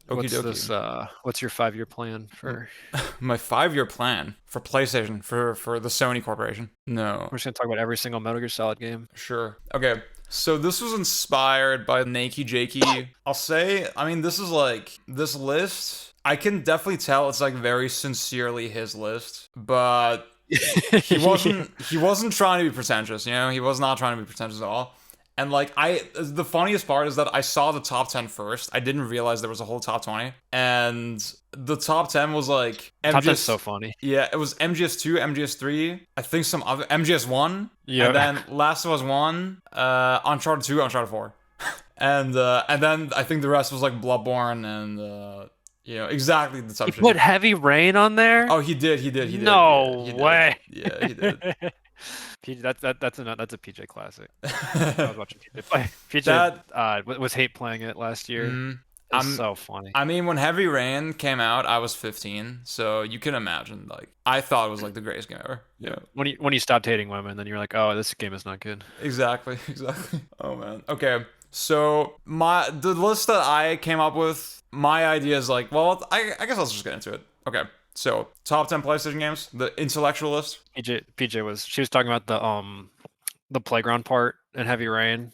Okie What's this? dokie. What's your 5-year plan for? My 5-year plan for PlayStation for the Sony Corporation. No. We're just gonna talk about every single Metal Gear Solid game. Sure. Okay. So this was inspired by Nakey Jakey. I'll say, I mean, this is like this list. I can definitely tell it's like very sincerely his list, but he wasn't trying to be pretentious, you know? He was not trying to be pretentious at all. And like the funniest part is that I saw the top 10 first. I didn't realize there was a whole top 20. And the top 10 was like Top 10's MGS. so funny. Yeah, it was MGS2, MGS3, I think some other MGS1, and Yeah. then Last of Us 1, Uncharted 2, Uncharted 4. And then I think the rest was like Bloodborne and exactly the He type of put shit. Heavy Rain on there? Oh, he did. Yeah, he No did. way. Yeah, he did. That's a PJ classic. I was watching PJ play. PJ That was hate playing it last year. mm, It's I'm so funny. I mean, when Heavy Rain came out, I was 15, so you can imagine. Like, I thought it was like the greatest game ever. Yeah. Yeah, When you stopped hating women, then you're like, oh, this game is not good. exactly, exactly. Oh man. Okay, so the list that I came up with, my idea is like, well, I guess let's just get into it. Okay, so top 10 PlayStation games, the intellectual list. PJ was talking about the playground part in Heavy Rain.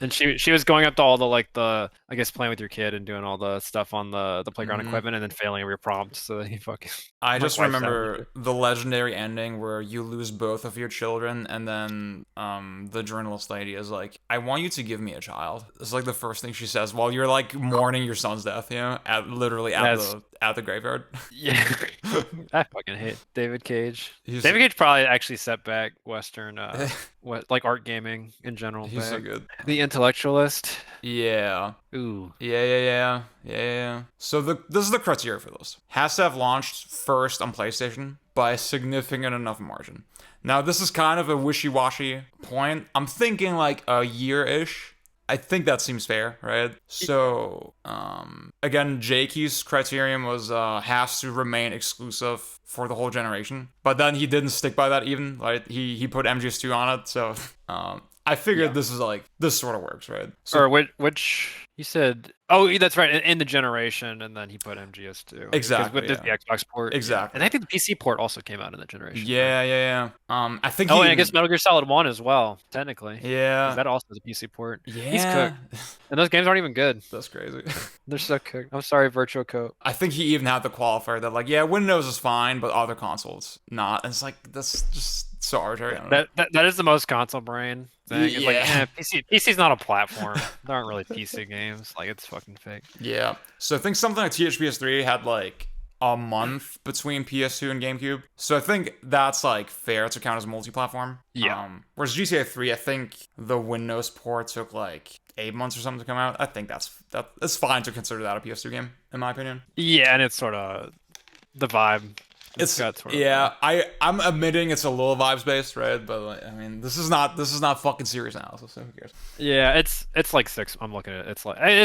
And she was going up to all the I guess playing with your kid and doing all the stuff on the playground Mhm. equipment and then failing every prompt so that he fucking I like just wipes out remember the legendary ending where you lose both of your children, and then the journalist lady is like, "I want you to give me a child." It's like the first thing she says while you're like mourning your son's death, literally That's at the graveyard. yeah. I fucking hate David Cage. He's David Cage probably actually set back Western what like art gaming in general he's so back. good. The Intellectualist. Yeah. Ooh. Yeah. So this is the criteria for this. Has to have launched first on PlayStation by a significant enough margin. Now, this is kind of a wishy-washy point. I'm thinking like a year-ish. I think that seems fair, right? So, again, Jakey's criterion was has to remain exclusive for the whole generation. But then he didn't stick by that even. Like he put MGS2 on it, so I figured Yeah. this is like this sort of works, right? Or So which he said, oh, that's right, in the generation, and then he put MGS2 because with exactly, the yeah. Xbox port, yeah, and Exactly. I think the PC port also came out in the generation, right? Yeah. I think Oh, he and I even guess Metal Gear Solid 1 as well, technically, because yeah. that also is a PC port. He's Yeah. cooked, and those games aren't even good. That's crazy. They're so cooked. I'm sorry, Virtual Coat. I think he even had the qualifier that like, yeah, Windows is fine, but other consoles not. And it's like that's just so arbitrary. I don't know. That is the most console brain thing. It's like, Yeah. PC's not a platform. There aren't really PC games. Like, it's fucking fake. Yeah. So I think something like THPS3 had like a month between PS2 and GameCube. So I think that's like fair to count as multi-platform. Yeah. Whereas GTA 3, I think the Windows port took like 8 months or something to come out. I think that's fine to consider that a PS2 game, in my opinion. Yeah, and it's sort of the vibe. It's Got sort of yeah. I'm admitting it's a little vibes based, right? But like, I mean, this is not fucking serious analysis. So who cares? yeah, it's like six. I'm looking at it. It's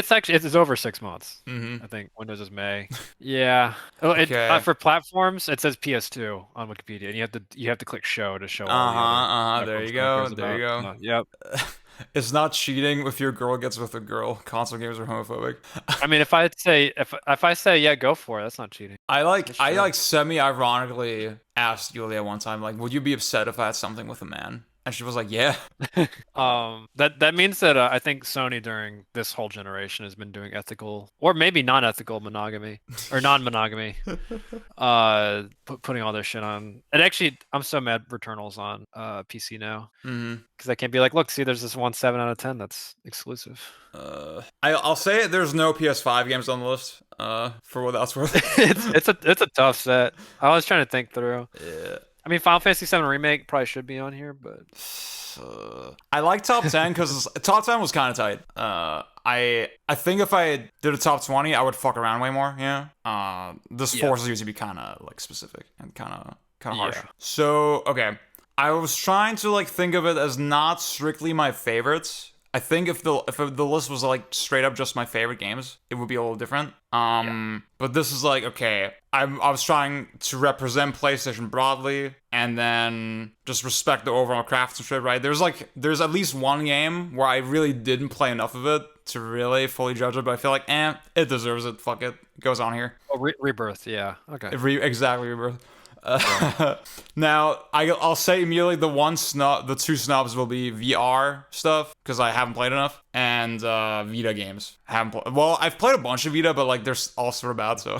like it's over 6 months. Mm-hmm. I think Windows is May. Yeah. Oh, Okay. for platforms it says PS2 on Wikipedia, and you have to click show to show all the other There you platforms no one go. cares There you about. go. So, yep. It's not cheating if your girl gets with a girl. Console gamers are homophobic. I mean, if I say yeah, go for it. That's not cheating. That's I true. like semi-ironically asked Julia one time, like, would you be upset if I had something with a man? And she was like, yeah. That means that I think Sony during this whole generation has been doing ethical or maybe non-ethical monogamy or non-monogamy. Putting all their shit on. And actually, I'm so mad Returnal's on PC now Mm-hmm. because I can't be like, look, see, there's this one 7 out of 10 that's exclusive. I'll say there's no PS5 games on the list. For what that's worth. It's a tough set. I was trying to think through. Yeah. I mean, Final Fantasy VII Remake probably should be on here, but I like top 10 because top 10 was kind of tight. I think if I did a top 20, I would fuck around way more. Yeah. This Yeah. forces you to be kind of like specific and kind of harsh. Yeah. So okay, I was trying to like think of it as not strictly my favorites. I think if the list was like straight up just my favorite games, it would be a little different. But this is like, okay, I was trying to represent PlayStation broadly and then just respect the overall craftsmanship, right? There's at least one game where I really didn't play enough of it to really fully judge it, but I feel like, it deserves it. Fuck it. It goes on here. Oh, Rebirth, yeah. Okay. Exactly, Rebirth. Now I'll say immediately the two snubs will be VR stuff because I haven't played enough, and Vita games. I've played a bunch of Vita, but like they're all sort of bad. So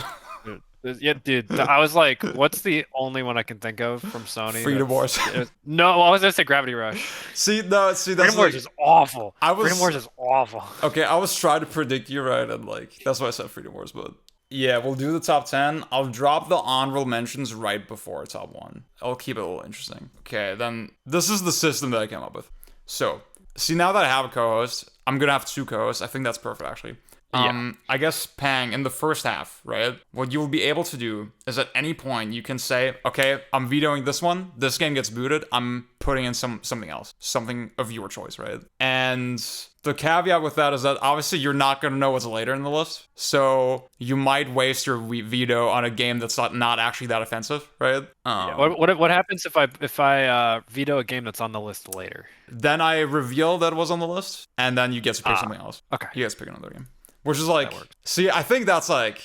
Yeah, dude. I was like, what's the only one I can think of from Sony? Freedom Wars. No, I was gonna say Gravity Rush. That's Freedom Wars is awful. Freedom Wars is awful. Okay, I was trying to predict you right, and like that's why I said Freedom Wars, but. Yeah, we'll do the top 10. I'll drop the honorable mentions right before top 1. I'll keep it a little interesting. Okay, then this is the system that I came up with. So, see, now that I have a co-host, I'm going to have 2 co-hosts. I think that's perfect, actually. I guess, Pang, in the first half, right, what you'll be able to do is at any point you can say, okay, I'm vetoing this one. This game gets booted. I'm putting in something else. Something of your choice, right? And the caveat with that is that obviously you're not going to know what's later in the list. So you might waste your veto on a game that's not actually that offensive, right? What happens if I veto a game that's on the list later? Then I reveal that it was on the list, and then you get to pick something else. Okay. You guys pick another game. Which is like, see, I think that's like,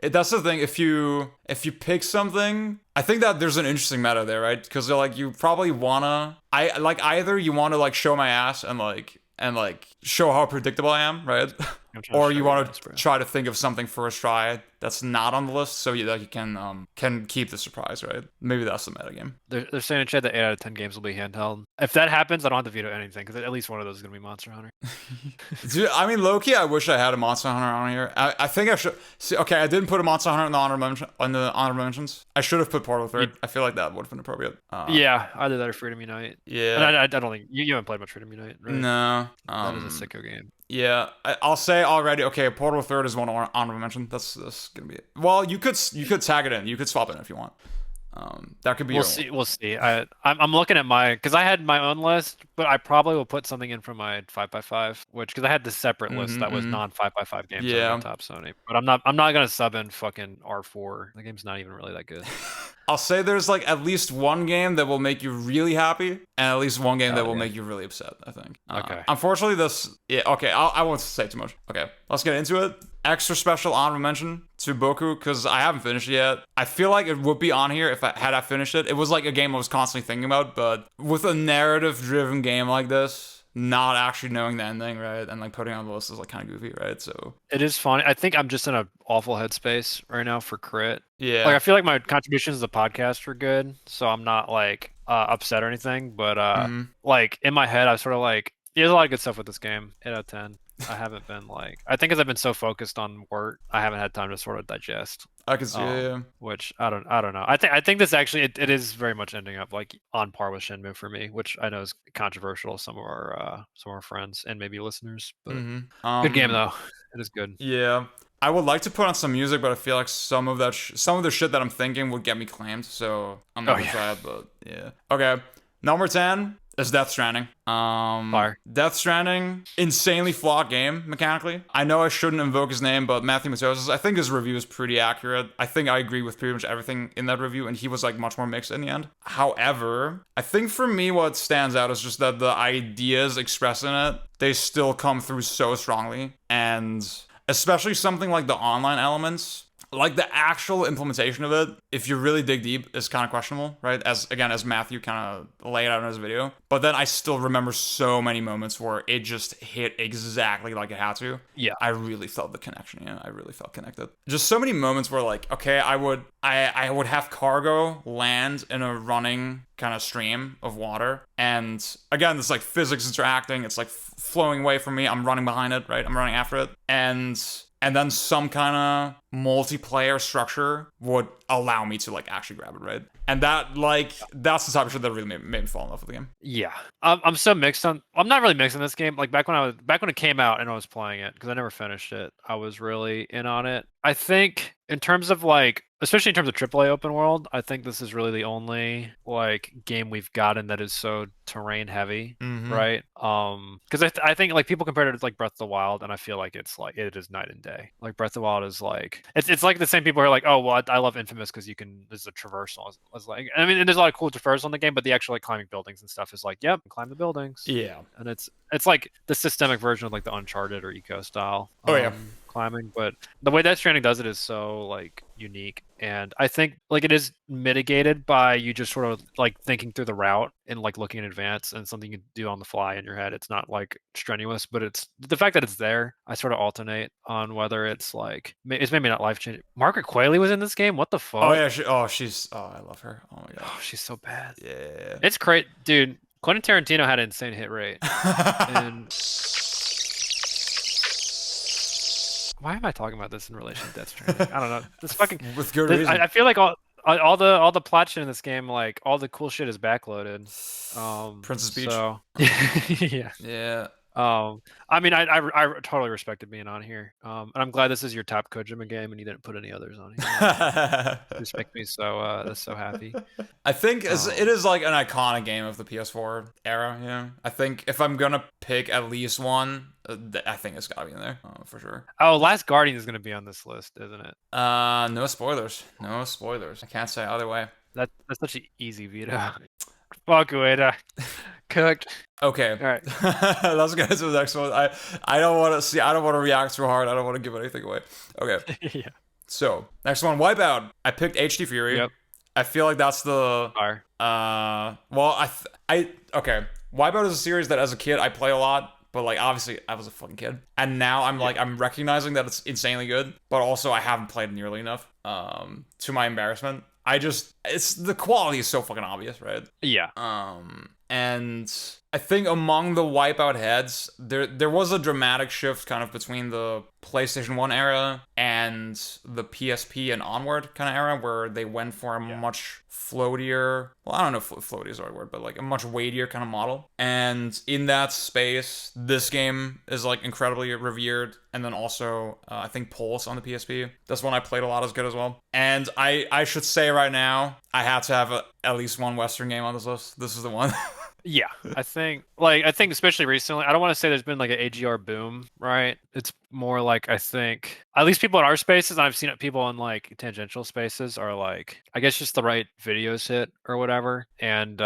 that's the thing. If you pick something, I think that there's an interesting meta there, right? Because like you probably wanna, either you want to like show my ass and show how predictable I am, right? Or you want to try to think of something first try that's not on the list, so you can keep the surprise, right? Maybe that's the meta game. They're saying in chat that 8 out of 10 games will be handheld. If that happens, I don't have to veto anything because at least one of those is gonna be Monster Hunter. Dude, I mean, low-key, I wish I had a Monster Hunter on here. I think I should. See, okay, I didn't put a Monster Hunter in the honorable mentions. I should have put Portal 3. I feel like that would have been appropriate. Yeah, either that or Freedom Unite. Yeah. And I don't think you haven't played much Freedom Unite, right? No. That is a sicko game. Yeah, I'll say already. Okay, Portal 3 is one honorable mention. That's gonna be it. Well, you could tag it in. You could swap it in if you want. That could be. We'll see. I'm looking at because I had my own list, but I probably will put something in from my 5x5, because I had this separate list that was non 5x5 games. Yeah. On top Sony, but I'm not gonna sub in fucking R4. The game's not even really that good. I'll say there's like at least one game that will make you really happy, and at least one game that will make you really upset, I think. Okay. Unfortunately, I won't say too much. Okay, let's get into it. Extra special honorable mention to Boku, because I haven't finished it yet. I feel like it would be on here if I finished it. It was like a game I was constantly thinking about, but with a narrative-driven game like this, not actually knowing the ending, right, and like putting it on the list is like kind of goofy, right? So it is funny. I think I'm just in an awful headspace right now for crit. Yeah. Like I feel like my contributions to the podcast were good, so I'm not like upset or anything. But like in my head, I was sort of like, there's a lot of good stuff with this game. 8 out of 10. I haven't been like, I think because I've been so focused on work, I haven't had time to sort of digest. I can see Which I don't know. I think this actually it is very much ending up like on par with Shenmue for me, which I know is controversial to some of our friends and maybe listeners. But good game though. It is good. Yeah. I would like to put on some music, but I feel like some of the shit that I'm thinking would get me claimed, so I'm not gonna try it. But yeah. Okay. Number 10 is Death Stranding. Fire. Death Stranding, insanely flawed game mechanically. I know I shouldn't invoke his name, but Matthew Matosis, I think his review is pretty accurate. I think I agree with pretty much everything in that review, and he was like much more mixed in the end. However, I think for me what stands out is just that the ideas expressed in it, they still come through so strongly, and especially something like the online elements. Like the actual implementation of it, if you really dig deep, is kind of questionable, right? As Matthew kind of laid out in his video. But then I still remember so many moments where it just hit exactly like it had to. Yeah. I really felt the connection. I really felt connected. Just so many moments where like, okay, I would have cargo land in a running kind of stream of water. And again, this like physics interacting. It's like flowing away from me. I'm running behind it, right? I'm running after it. And then some kind of multiplayer structure would allow me to like actually grab it, right? And that's the type of shit that really made me fall in love with the game. Yeah, I'm so mixed on. I'm not really mixed on this game. Like back when it came out and I was playing it, because I never finished it, I was really in on it. I think in terms of like, especially in terms of AAA open world, I think this is really the only like game we've gotten that is so terrain heavy, Mm-hmm. right? Because I think like people compare it to like Breath of the Wild, and I feel like it's like it is night and day. Like Breath of the Wild is like it's like the same people who are like, oh well, I love Infamous because you can there's a traversal. It's like I mean, and there's a lot of cool traversal in the game, but the actual like climbing buildings and stuff is like, yep, climb the buildings, Yeah. and it's like the systemic version of like the Uncharted or Eco style Oh yeah. climbing, but the way Death Stranding does it is so like unique, and I think like it is mitigated by you just sort of like thinking through the route and like looking in advance and something you can do on the fly in your head. It's not like strenuous, but it's the fact that it's there. I sort of alternate on whether it's like it's maybe not life changing. Margaret Qualley was in this game. What the Oh fuck? yeah. She's. Oh, I love her. Oh my god. Oh, she's so bad. Yeah. It's great, dude. Quentin Tarantino had an insane hit rate, and why am I talking about this in relation to Death Stranding? I don't know. This fucking. With good reason. I feel like all the plot shit in this game, like all the cool shit is backloaded. Princess Peach. So yeah. Yeah. I mean, I totally respected being on here. And I'm glad this is your top Kojima game, and you didn't put any others on here. This makes me so happy. I think it is like an iconic game of the PS4 era. Yeah. I think if I'm gonna pick at least one, I think it's gotta be in there for sure. Oh, Last Guardian is gonna be on this list, isn't it? No spoilers. No spoilers. I can't say either way. That's such an easy veto. Fuck Ueda. Cooked. Okay. All right. Let's get to the next one. I don't want to see. I don't want to react too hard. I don't want to give anything away. Okay. Yeah. So next one, Wipeout. I picked HD Fury. Yep. I feel like that's the. Fire. Well, okay. Wipeout is a series that as a kid I play a lot, but like obviously I was a fucking kid, and now I'm like I'm recognizing that it's insanely good, but also I haven't played nearly enough. To my embarrassment. It's the quality is so fucking obvious, right? Yeah. And I think among the Wipeout heads, there was a dramatic shift kind of between the PlayStation 1 era and the PSP and onward kind of era, where they went for a much floatier, well, I don't know if floaty is the right word, but like a much weightier kind of model. And in that space, this game is like incredibly revered. And then also, I think Pulse on the PSP. That's one I played a lot, is good as well. And I should say right now, I had to have at least one Western game on this list. This is the one. Yeah, I think especially recently, I don't want to say there's been like an AGR boom, right? It's more like I think at least people in our spaces, and I've seen it people in like tangential spaces are like I guess just the right videos hit or whatever, and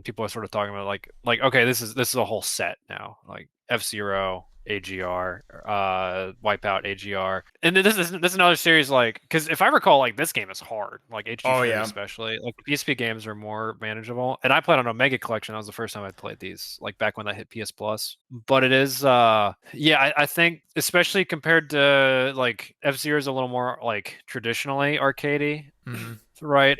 people are sort of talking about like okay, this is a whole set now, like F-Zero, AGR, Wipeout, AGR, and then this is another series like because if I recall, like this game is hard, like HD Fury especially. Like the PSP games are more manageable, and I played on Omega Collection. That was the first time I played these, like back when that hit PS Plus. But it is, I think especially compared to like F-Zero is a little more like traditionally arcadey, right?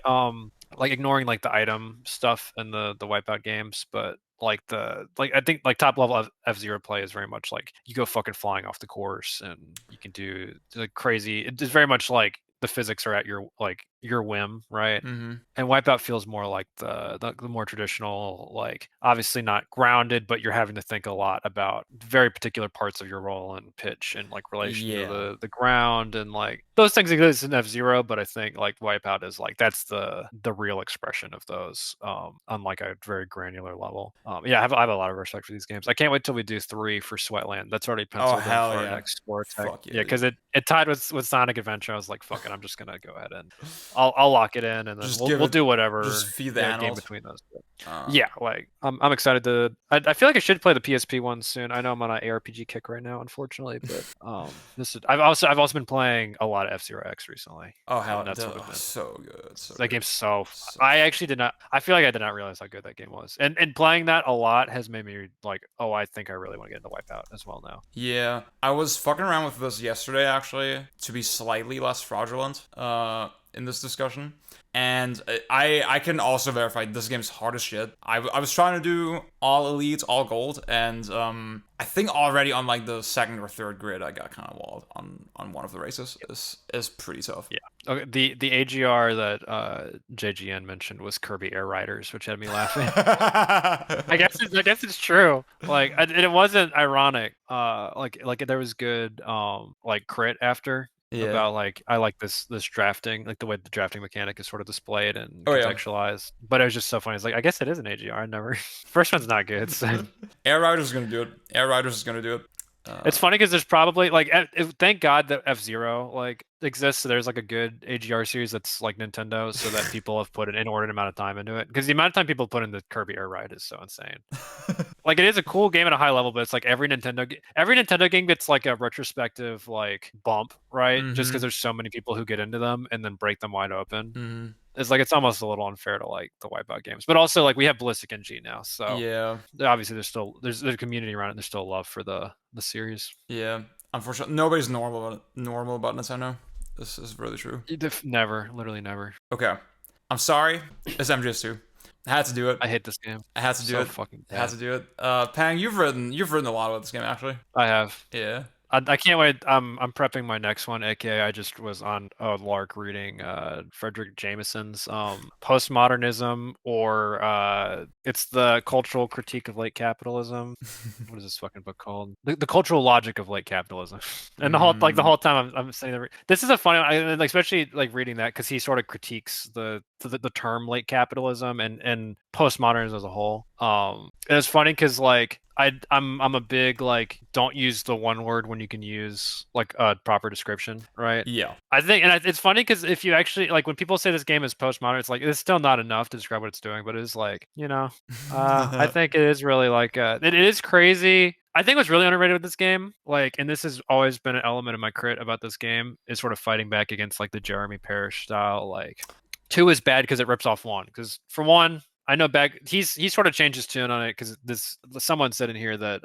Like ignoring like the item stuff and the Wipeout games, but like I think like top level of F-Zero play is very much like you go fucking flying off the course and you can do like crazy. It's very much like the physics are at your whim, right? Mm-hmm. And Wipeout feels more like the more traditional, like obviously not grounded, but you're having to think a lot about very particular parts of your roll and pitch and like relation to the ground and like those things exist in F-Zero, but I think like Wipeout is like that's the real expression of those on like a very granular level. Yeah, I have a lot of respect for these games. I can't wait till we do 3 for Sweatland. That's already penciled in for our next score tech. Yeah, because it tied with Sonic Adventure. I was like, fuck it, I'm just gonna go ahead and I'll lock it in, and then we'll do whatever. Just feed the game between those two. Yeah, like I'm excited to. I feel like I should play the PSP one soon. I know I'm on an ARPG kick right now, unfortunately, but I've also been playing a lot of F-Zero X recently. Oh hell, that's so good. That game's so. I actually did not. I feel like I did not realize how good that game was, and playing that a lot has made me like, oh, I think I really want to get into Wipeout as well now. Yeah, I was fucking around with this yesterday actually to be slightly less fraudulent. In this discussion, and I can also verify this game's hard as shit. I was trying to do all elite, all gold, and I think already on like the second or third grid I got kind of walled on one of the races. Is pretty tough. Yeah. Okay. The AGR that JGN mentioned was Kirby Air Riders, which had me laughing. I guess it's true. Like it wasn't ironic. Like there was good like crit after. Yeah. about like I like this drafting, like the way the drafting mechanic is sort of displayed and Oh yeah. contextualized. But it was just so funny. It's like I guess it is an AGR. I never first one's not good. So. Air Riders is gonna do it. Air Riders is gonna do it. It's funny because there's probably like thank God that F-Zero like exists. So there's like a good AGR series that's like Nintendo, so that people have put an inordinate amount of time into it. Because the amount of time people put into Kirby Air Ride is so insane. Like it is a cool game at a high level, but it's like every Nintendo game gets like a retrospective like bump, right? Just because there's so many people who get into them and then break them wide open. It's like it's almost a little unfair to like the Wipeout games, but also like we have Ballistic NG now, so Yeah. obviously there's a community around it. And there's still love for the series. Yeah. Unfortunately, nobody's normal about Nintendo. This is really true. Never, literally never. Okay. I'm sorry. It's MGS2. I had to do it. I hate this game. I had to do So it. fucking I had to do it. Pang, you've written a lot about this game actually. I have. Yeah. I can't wait. I'm prepping my next one, aka I just was on a lark reading Frederick Jameson's Postmodernism, or it's the cultural critique of late capitalism. What is this fucking book called? The cultural logic of late capitalism. And the whole time I'm saying that this is a funny one, especially like reading that because he sort of critiques the term late capitalism and postmodernism as a whole. And it's funny because like I'm a big like don't use the one word when you can use like a proper description, right? Yeah. I think, and it's funny because if you actually like when people say this game is postmodern, it's like it's still not enough to describe what it's doing, but it is like I think it is really like it is crazy. I think what's really underrated with this game, like, and this has always been an element of my crit about this game, is sort of fighting back against like the Jeremy Parish style. Like, 2 is bad because it rips off 1. Because for 1, I know he sort of changed his tune on it because someone said in here that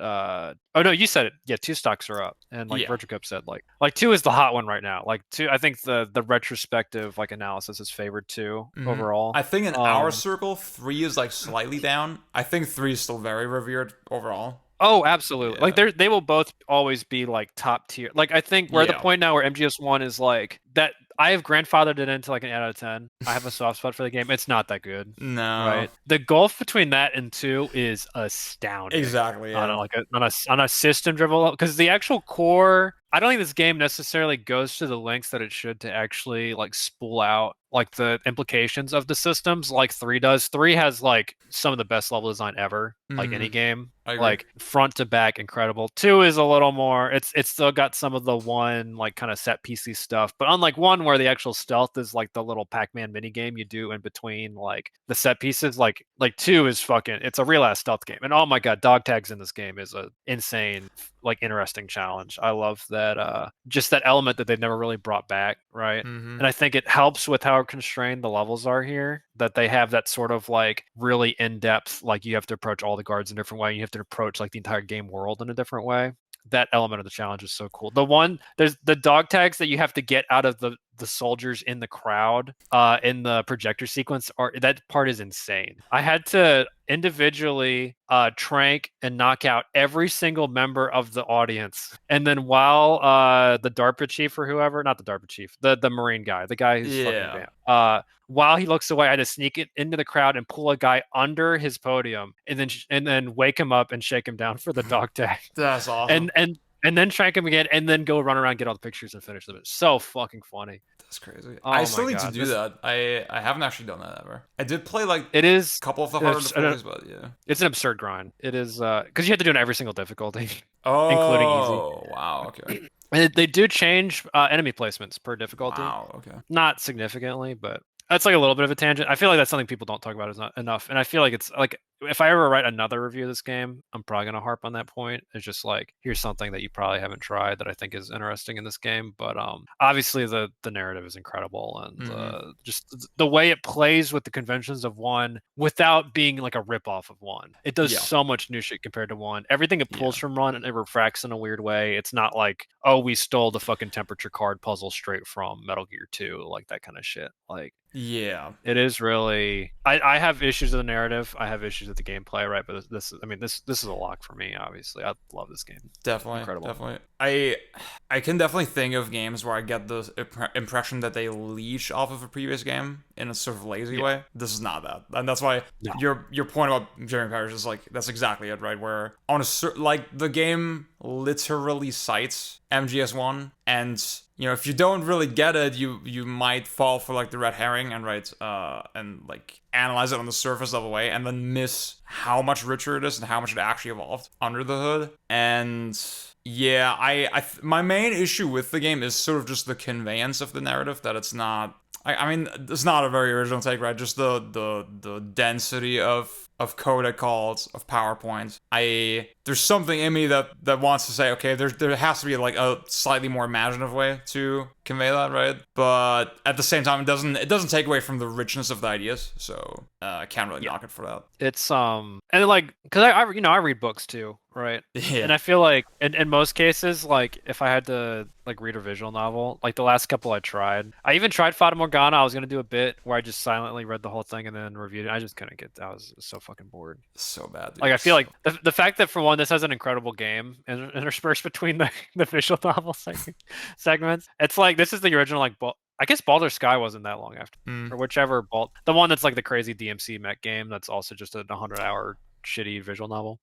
oh no, you said it. Yeah, 2 stocks are up, and like Yeah. Virtual Cup said like 2 is the hot one right now. Like 2, I think the retrospective like analysis is favored 2 overall. I think in our circle, 3 is like slightly down. I think 3 is still very revered overall. Oh, absolutely. Yeah. Like they will both always be like top tier. Like I think we're at the point now where MGS1 is like that. I have grandfathered it into like an 8 out of 10. I have a soft spot for the game. It's not that good. No. Right. The gulf between that and 2 is astounding. Exactly. Yeah. On a system driven level, because the actual core, I don't think this game necessarily goes to the lengths that it should to actually like spool out like the implications of the systems like 3 does. 3 has like some of the best level design ever, like any game. Like front to back, incredible. 2 is a little more. It's still got some of the 1 like kind of set PC stuff, but unlike 1 where the actual stealth is like the little Pac-Man mini game you do in between like the set pieces, like 2 is fucking. It's a real ass stealth game, and oh my god, dog tags in this game is a insane like interesting challenge. I love that just that element that they've never really brought back, right? And I think it helps with how constrained the levels are here, that they have that sort of like really in-depth, like you have to approach all the guards in a different way, you have to approach like the entire game world in a different way. That element of the challenge is so cool. There's the dog tags that you have to get out of the soldiers in the crowd in the projector sequence, that part is insane. I had to individually trank and knock out every single member of the audience, and then while the DARPA chief or whoever, not the DARPA chief, the Marine guy, the guy who's fucking banned, while he looks away, I had to sneak it into the crowd and pull a guy under his podium, and then wake him up and shake him down for the dog tag. That's awesome. And then trank him again, and then go run around, get all the pictures, and finish them. It's so fucking funny. That's crazy. Oh I still need to do that. I haven't actually done that ever. I did play like it is a couple of the harder difficulties, but yeah, it's an absurd grind. It is because you have to do it in every single difficulty, including easy. Oh wow, okay. And they do change enemy placements per difficulty. Wow, okay. Not significantly, but that's like a little bit of a tangent. I feel like that's something people don't talk about is not enough, and I feel like it's like if I ever write another review of this game, I'm probably gonna harp on that point. It's just like here's something that you probably haven't tried that I think is interesting in this game. But obviously the narrative is incredible, and just the way it plays with the conventions of 1 without being like a ripoff of 1. It does so much new shit compared to 1. Everything it pulls from 1 and it refracts in a weird way. It's not like, oh, we stole the fucking temperature card puzzle straight from Metal Gear 2, like that kind of shit. Like it is really. I have issues with the narrative. I have issues with the gameplay, right? But this is a lock for me. Obviously, I love this game. Definitely, incredible. Definitely. I can definitely think of games where I get the impression that they leech off of a previous game in a sort of lazy way. This is not that, and that's why your point about Jeremy Parish is like that's exactly it, right? Where on a like the game literally cites MGS1, and if you don't really get it, you might fall for like the red herring and like analyze it on the surface level way, and then miss how much richer it is and how much it actually evolved under the hood. And yeah, my main issue with the game is sort of just the conveyance of the narrative, that it's not. I mean, it's not a very original take, right? Just the density of code calls, of PowerPoint. There's something in me that wants to say, okay, there has to be like a slightly more imaginative way to convey that, right? But at the same time, it doesn't take away from the richness of the ideas. So I can't really knock it for that. It's and like, because I read books too, right? Yeah. And I feel like in most cases, like if I had to like read a visual novel, like the last couple I even tried Fata Morgana. I was gonna do a bit where I just silently read the whole thing and then reviewed it. I just couldn't I was so fucking bored. So bad, dude. Like I feel like the fact that for one, this has an incredible game interspersed between the visual novel segments. It's like this is the original like. I guess Baldur's Sky wasn't that long after, or whichever the one that's like the crazy DMC mech game that's also just a 100-hour shitty visual novel.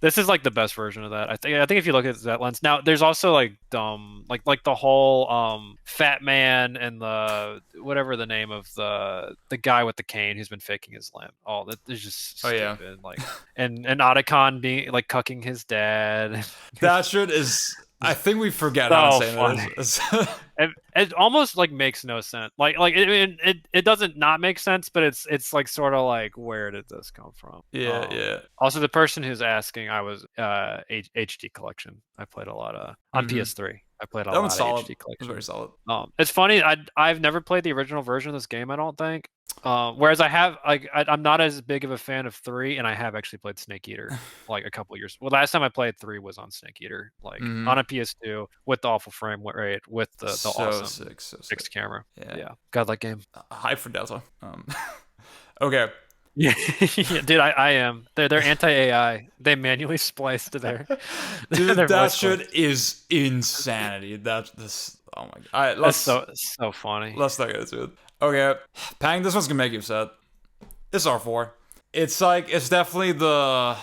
This is like the best version of that. I think if you look at that lens, now there's also like like the whole Fat Man and the whatever the name of the guy with the cane who's been faking his limb. Oh, that is just stupid. Oh, yeah. Like and Otacon being like cucking his dad. That shit is. I think we forget how to say this. It almost like makes no sense. Like it doesn't not make sense, but it's like sort of like, where did this come from? Yeah. Also, the person who's asking, I was HD collection. I played a lot of on PS3. I played a lot of HD collection. It was very solid. It's funny. I've never played the original version of this game, I don't think. Whereas I have, like, I'm not as big of a fan of 3, and I have actually played Snake Eater like a couple years. Well, last time I played 3 was on Snake Eater, like on a PS2 with the awful frame rate, with the awesome fixed camera. Yeah, God, that game. Hype for Delta. Okay. Yeah, dude, I am. They're anti-AI. They manually splice to their. Dude, that shit is insanity. This. Oh my god. That's so funny. Let's not get into it. Okay, Pang, this one's gonna make you upset. It's R4. It's like, it's definitely the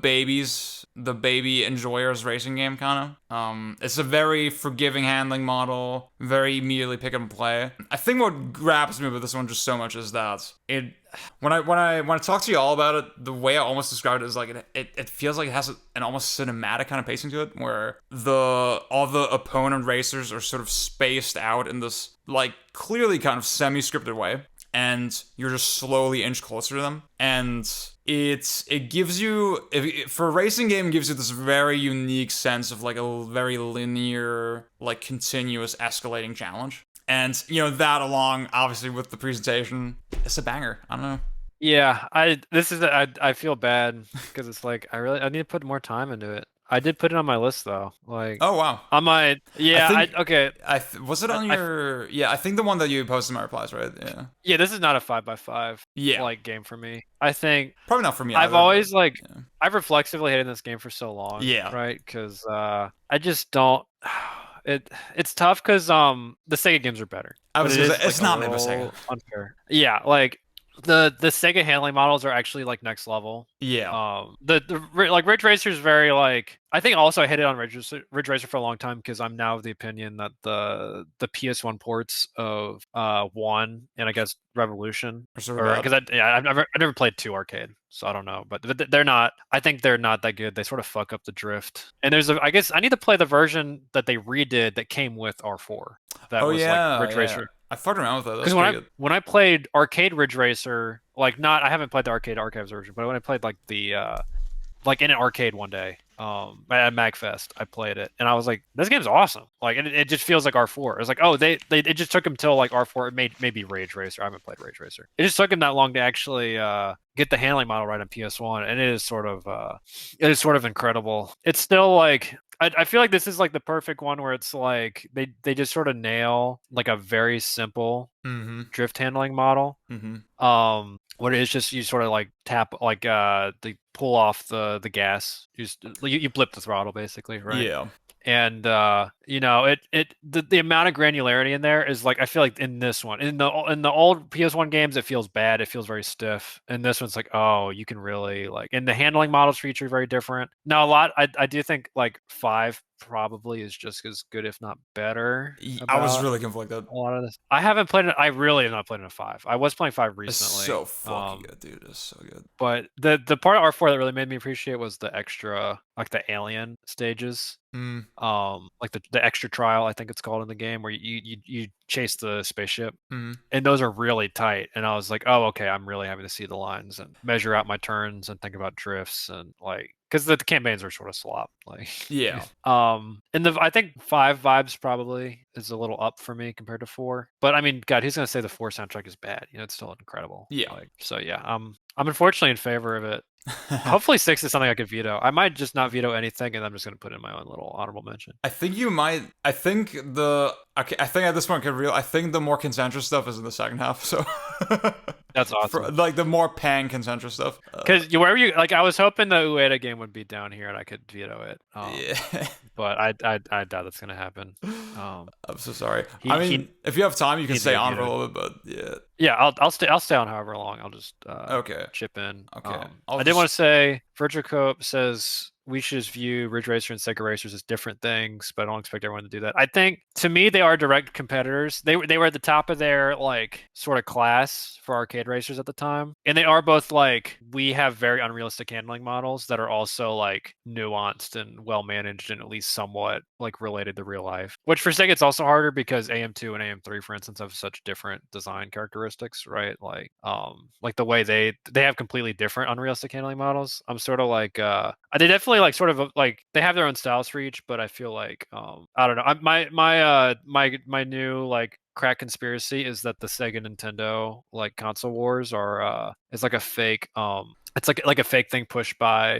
baby enjoyers racing game kind of. It's a very forgiving handling model, very immediately pick up and play. I think what grabs me with this one just so much is that when I talk to you all about it, the way I almost described it is like it feels like it has an almost cinematic kind of pacing to it, where all the opponent racers are sort of spaced out in this like clearly kind of semi-scripted way, and you're just slowly inch closer to them. And it gives you, for a racing game, it gives you this very unique sense of like a very linear, like continuous escalating challenge. And that along obviously with the presentation, it's a banger. I don't know. Yeah, I feel bad because it's like I need to put more time into it. I did put it on my list though. Like, oh wow, I might. Yeah, okay. Was it on your? Yeah, I think the one that you posted in my replies, right? Yeah. Yeah, this is not a 5x5. Yeah. Like game for me. I think probably not for me. I've always I've reflexively hated this game for so long. Yeah. Right, because I just don't. It's tough because the Sega games are better. It's not made by Sega. Unfair. Yeah, like. The Sega handling models are actually like next level. Yeah. The like Ridge Racer is very like, I think also I hit it on Ridge Racer for a long time because I'm now of the opinion that the PS1 ports of 1 and I guess Revolution, because I've never played 2 arcade, so I don't know, but they're not. I think they're not that good. They sort of fuck up the drift. And I guess I need to play the version that they redid that came with R4. That was like Ridge Racer. I fucked around with that. Because when I played arcade Ridge Racer, like I haven't played the arcade archives version, but when I played like the like in an arcade one day, at MagFest, I played it, and I was like, this game's awesome. Like it just feels like R4. It's like, oh, it just took them till like R4. Maybe Rage Racer. I haven't played Rage Racer. It just took them that long to actually get the handling model right on PS1, and it is sort of incredible. It's still like. I feel like this is like the perfect one where it's like they just sort of nail like a very simple drift handling model. What it is just you sort of like tap like they pull off the gas. You blip the throttle basically, right? Yeah. And the amount of granularity in there is like, I feel like in this one, in the old PS1 games, it feels bad. It feels very stiff. And this one's like, oh, you can really like, and the handling models for each are very different. Now, I do think like 5 probably is just as good, if not better, I was about really conflicted. a lot of this. I haven't played it. I really have not played in a 5. I was playing 5 It's recently. so fucking good, dude. It's so good. But the part of R4 that really made me appreciate was the extra, like the alien stages. Mm, Like the extra trial, I think it's called in the game, where you chase the spaceship, mm. and those are really tight. And I was like, oh, okay, I'm really having to see the lines and measure out my turns and think about drifts and like, because the campaigns are sort of slop. Like, Yeah. and I think 5 vibes probably is a little up for me compared to 4. But I mean, God, who's gonna say the 4 soundtrack is bad? It's still incredible. Yeah. Like, so yeah, I'm unfortunately in favor of it. Hopefully 6 is something I could veto. I might just not veto anything, and I'm just gonna put in my own little honorable mention. I think you might. I think I think at this point, I think the more concentric stuff is in the second half. So That's awesome. like the more pan concentric stuff. Because wherever you like, I was hoping the Ueda game would be down here and I could veto it. Yeah. But I doubt that's gonna happen. I'm so sorry. He, if you have time, you can he stay did on for a veto it. little bit. But yeah. Yeah, I'll stay on however long. I'll just Okay. chip in. Okay. I did want to say Virtual Coop says we should just view Ridge Racer and Sega Racers as different things, but I don't expect everyone to do that. I think to me they are direct competitors. They were at the top of their like sort of class for arcade racers at the time, and they are both like, we have very unrealistic handling models that are also like nuanced and well managed and at least somewhat like related to real life. Which for Sega it's also harder because AM2 and AM3, for instance, have such different design characteristics, right? Like the way they have completely different unrealistic handling models. I'm sort of like they definitely like sort of like they have their own styles for each, but I feel like I don't know. My new like crack conspiracy is that the Sega Nintendo like console wars are it's like a fake it's like a fake thing pushed by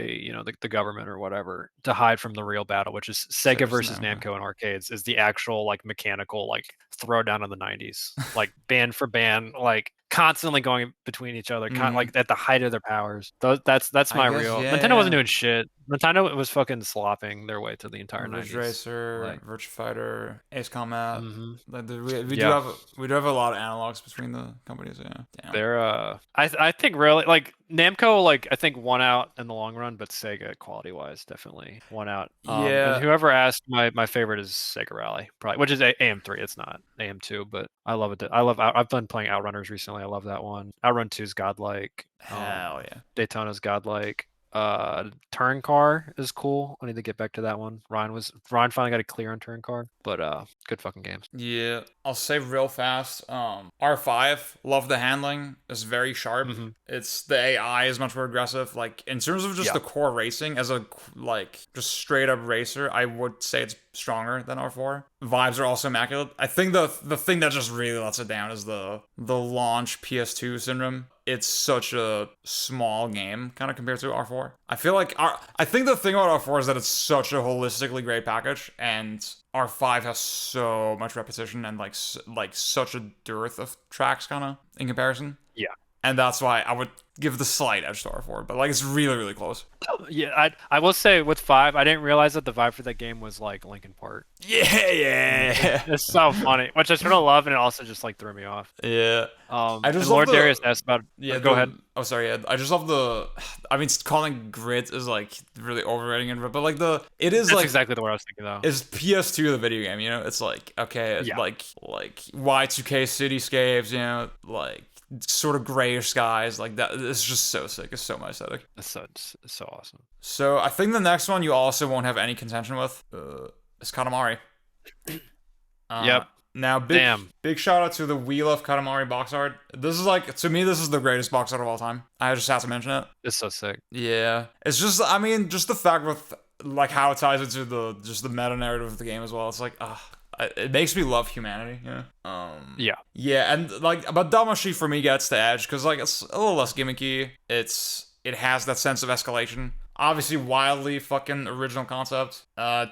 the government or whatever to hide from the real battle, which is Sega versus Namco in arcades is the actual like mechanical like throwdown of the 90s, like band for band, like constantly going between each other, like at the height of their powers. That's my real. Nintendo wasn't doing shit. Nintendo was fucking slopping their way to the entire Ridge 90s. Racer, Like, Virtua Fighter, Ace Combat. Like we Yeah. do have a lot of analogs between the companies. Yeah. Damn. They're I think really like Namco, like I think won out in the long run, but Sega quality wise definitely won out. Yeah. And whoever asked, my favorite is Sega Rally, probably, which is AM3. It's not AM2, but I love it. I've been playing Outrunners recently. I love that one. Outrun 2 is godlike. Hell yeah. Daytona's godlike. Turn Car is cool. I need to get back to that one. Ryan finally got a clear on Turn Car, but good fucking games. Yeah, I'll say real fast. R5, love the handling. It's very sharp. It's the AI is much more aggressive. Like in terms of just the core racing, as a like just straight up racer, I would say it's stronger than R4. Vibes are also immaculate. I think the thing that just really lets it down is the launch PS2 syndrome. It's such a small game kind of compared to R4. I feel like I think the thing about R4 is that it's such a holistically great package, and R5 has so much repetition and like such a dearth of tracks kind of in comparison. Yeah. And that's why I would give the slight edge to R4, but like it's really, really close. Yeah, I will say with 5, I didn't realize that the vibe for that game was like Linkin Park. Yeah. It's so funny, which I sort of love, and it also just like threw me off. Yeah. I just Lord Darius asked about. Yeah, go ahead. Oh, sorry. Yeah, I just love I mean, calling grit is like really overrating it, but like it is. That's like exactly the word I was thinking though. It's PS2 the video game, It's like okay, like Y2K cityscapes, like sort of grayish skies, like that. It's just so sick. It's so my aesthetic. It's so awesome. So I think the next one you also won't have any contention with is Katamari. Yep. Now, big shout out to the Wheel of Katamari box art. This is like, to me, this is the greatest box art of all time. I just have to mention it. It's so sick. Yeah. It's just, I mean, just the fact with like how it ties into the meta narrative of the game as well. It's like, it makes me love humanity. Yeah, and like, but Damashi for me gets the edge because like it's a little less gimmicky. It has that sense of escalation. Obviously, wildly fucking original concept.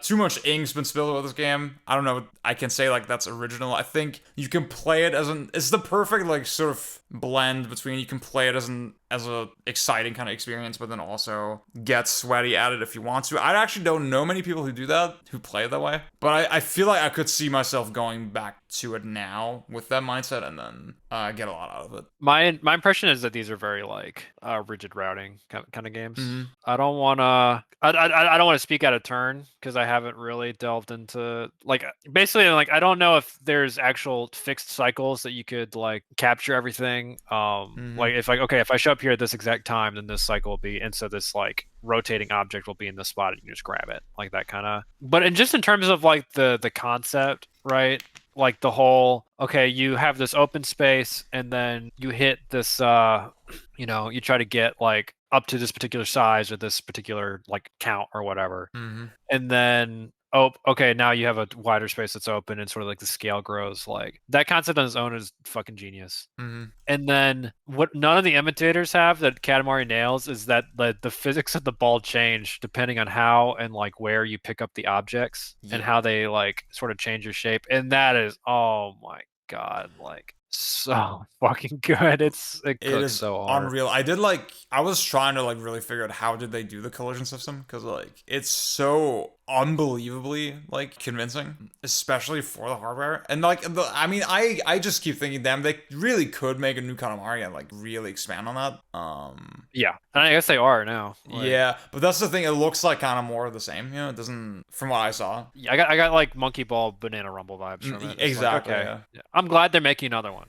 Too much ink's been spilled with this game. I don't know. I can say like that's original. I think you can play it it's the perfect like sort of blend between you can play it as an as a exciting kind of experience, but then also get sweaty at it if you want to. I actually don't know many people who do that, who play it that way, but I feel like I could see myself going back to it now with that mindset and then get a lot out of it. My impression is that these are very like rigid routing kind of games. Mm-hmm. I don't want to I don't want to speak out of turn because I haven't really delved into like basically like I don't know if there's actual fixed cycles that you could like capture everything. Like if like okay, if I show up here at this exact time, then this cycle will be, and so this like rotating object will be in the spot and you just grab it, like that kind of. But just in terms of like the concept, right? Like the whole okay, you have this open space and then you hit this you try to get like up to this particular size or this particular like count or whatever. Mm-hmm. And then oh okay, now you have a wider space that's open and sort of like the scale grows. Like that concept on its own is fucking genius. Mm-hmm. And then what none of the imitators have that Katamari nails is that the physics of the ball change depending on how and like where you pick up the objects and how they like sort of change your shape. And that is oh my god, like so fucking good. It It cooks is so hard. unreal. I was trying to like really figure out how did they do the collision system because like it's so unbelievably like convincing, especially for the hardware. And like I just keep thinking, damn, they really could make a new Katamari and like really expand on that. Yeah, and I guess they are now. Like, Yeah, but that's the thing. It looks like kind of more of the same. It doesn't, from what I saw. yeah, I got like Monkey Ball Banana Rumble vibes from it. It's Exactly. Like, okay, Yeah. yeah. I'm glad they're making another one.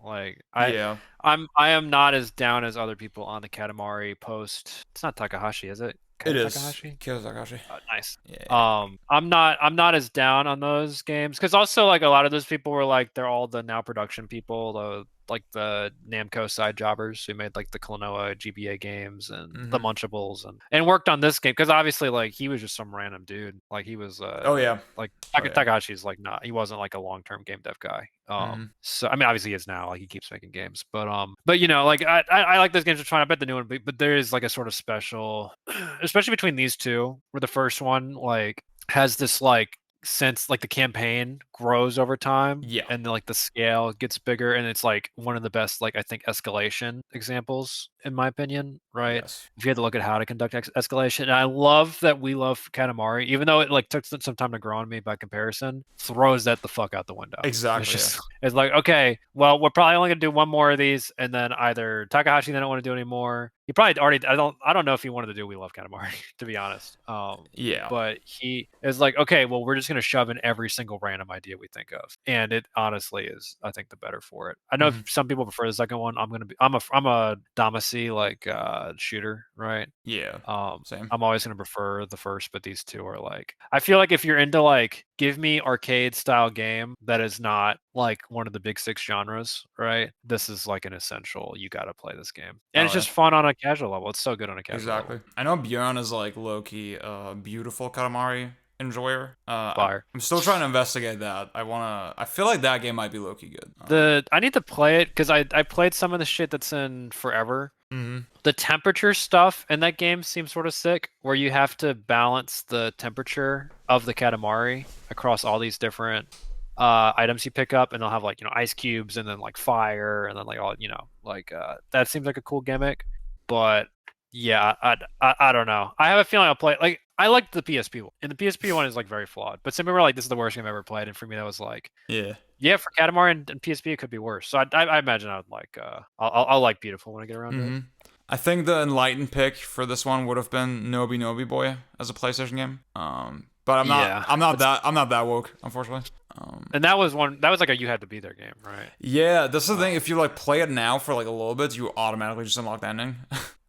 Like Yeah. I am not as down as other people on the Katamari post. It's not Takahashi, is it? It is. Takahashi? Kyo Takahashi. Nice. Yeah. I'm not as down on those games because also like a lot of those people were like they're all the now production people, like the Namco side jobbers who made like the Klonoa GBA games and the Munchables and worked on this game because obviously like he was just some random dude. Like he was Oh yeah. like yeah. Takahashi's like not he wasn't like a long-term game dev guy. So I mean obviously he is now, like he keeps making games. But like I like those games are fun. I bet the new one but there is like a sort of special especially between these two where the first one like has this like sense like the campaign grows over time and then like the scale gets bigger and it's like one of the best like I think escalation examples in my opinion, right? Yes. If you had to look at how to conduct escalation, and I love that we love Katamari even though it like took some time to grow on me by comparison, throws that the fuck out the window. Exactly. It's just it's like okay, well we're probably only gonna do one more of these and then either Takahashi they don't want to do anymore. He probably already I don't know if he wanted to do We Love Katamari to be honest. But he is like okay, well we're just gonna shove in every single random idea we think of, and it honestly is I think the better for it. I know some people prefer the second one. I'm a Damacy like shooter, right? Yeah. Same. I'm always gonna prefer the first, but these two are like I feel like if you're into like give me arcade style game that is not like one of the big six genres, right? This is like an essential. You got to play this game, and it's just fun on a casual level. It's so good on a casual level. I know Bjorn is like low key beautiful Katamari enjoyer. Fire. I'm still trying to investigate that. I feel like that game might be low key good. I need to play it because I played some of the shit that's in Forever. The temperature stuff in that game seems sort of sick, where you have to balance the temperature of the Katamari across all these different items you pick up, and they'll have like ice cubes and then like fire and then like all like that seems like a cool gimmick. But yeah, I don't know. I have a feeling I'll play like I liked the PSP one, and the PSP one is like very flawed. But some people were like, "This is the worst game I've ever played," and for me that was like, yeah, for Katamari and PSP it could be worse. So I imagine I would like I'll like Beautiful when I get around to it. I think the enlightened pick for this one would have been Nobi Nobi Boy as a PlayStation game. But I'm not that woke, unfortunately. And that was like a you had to be there game, right? Yeah, that's the thing. If you like play it now for like a little bit, you automatically just unlock the ending.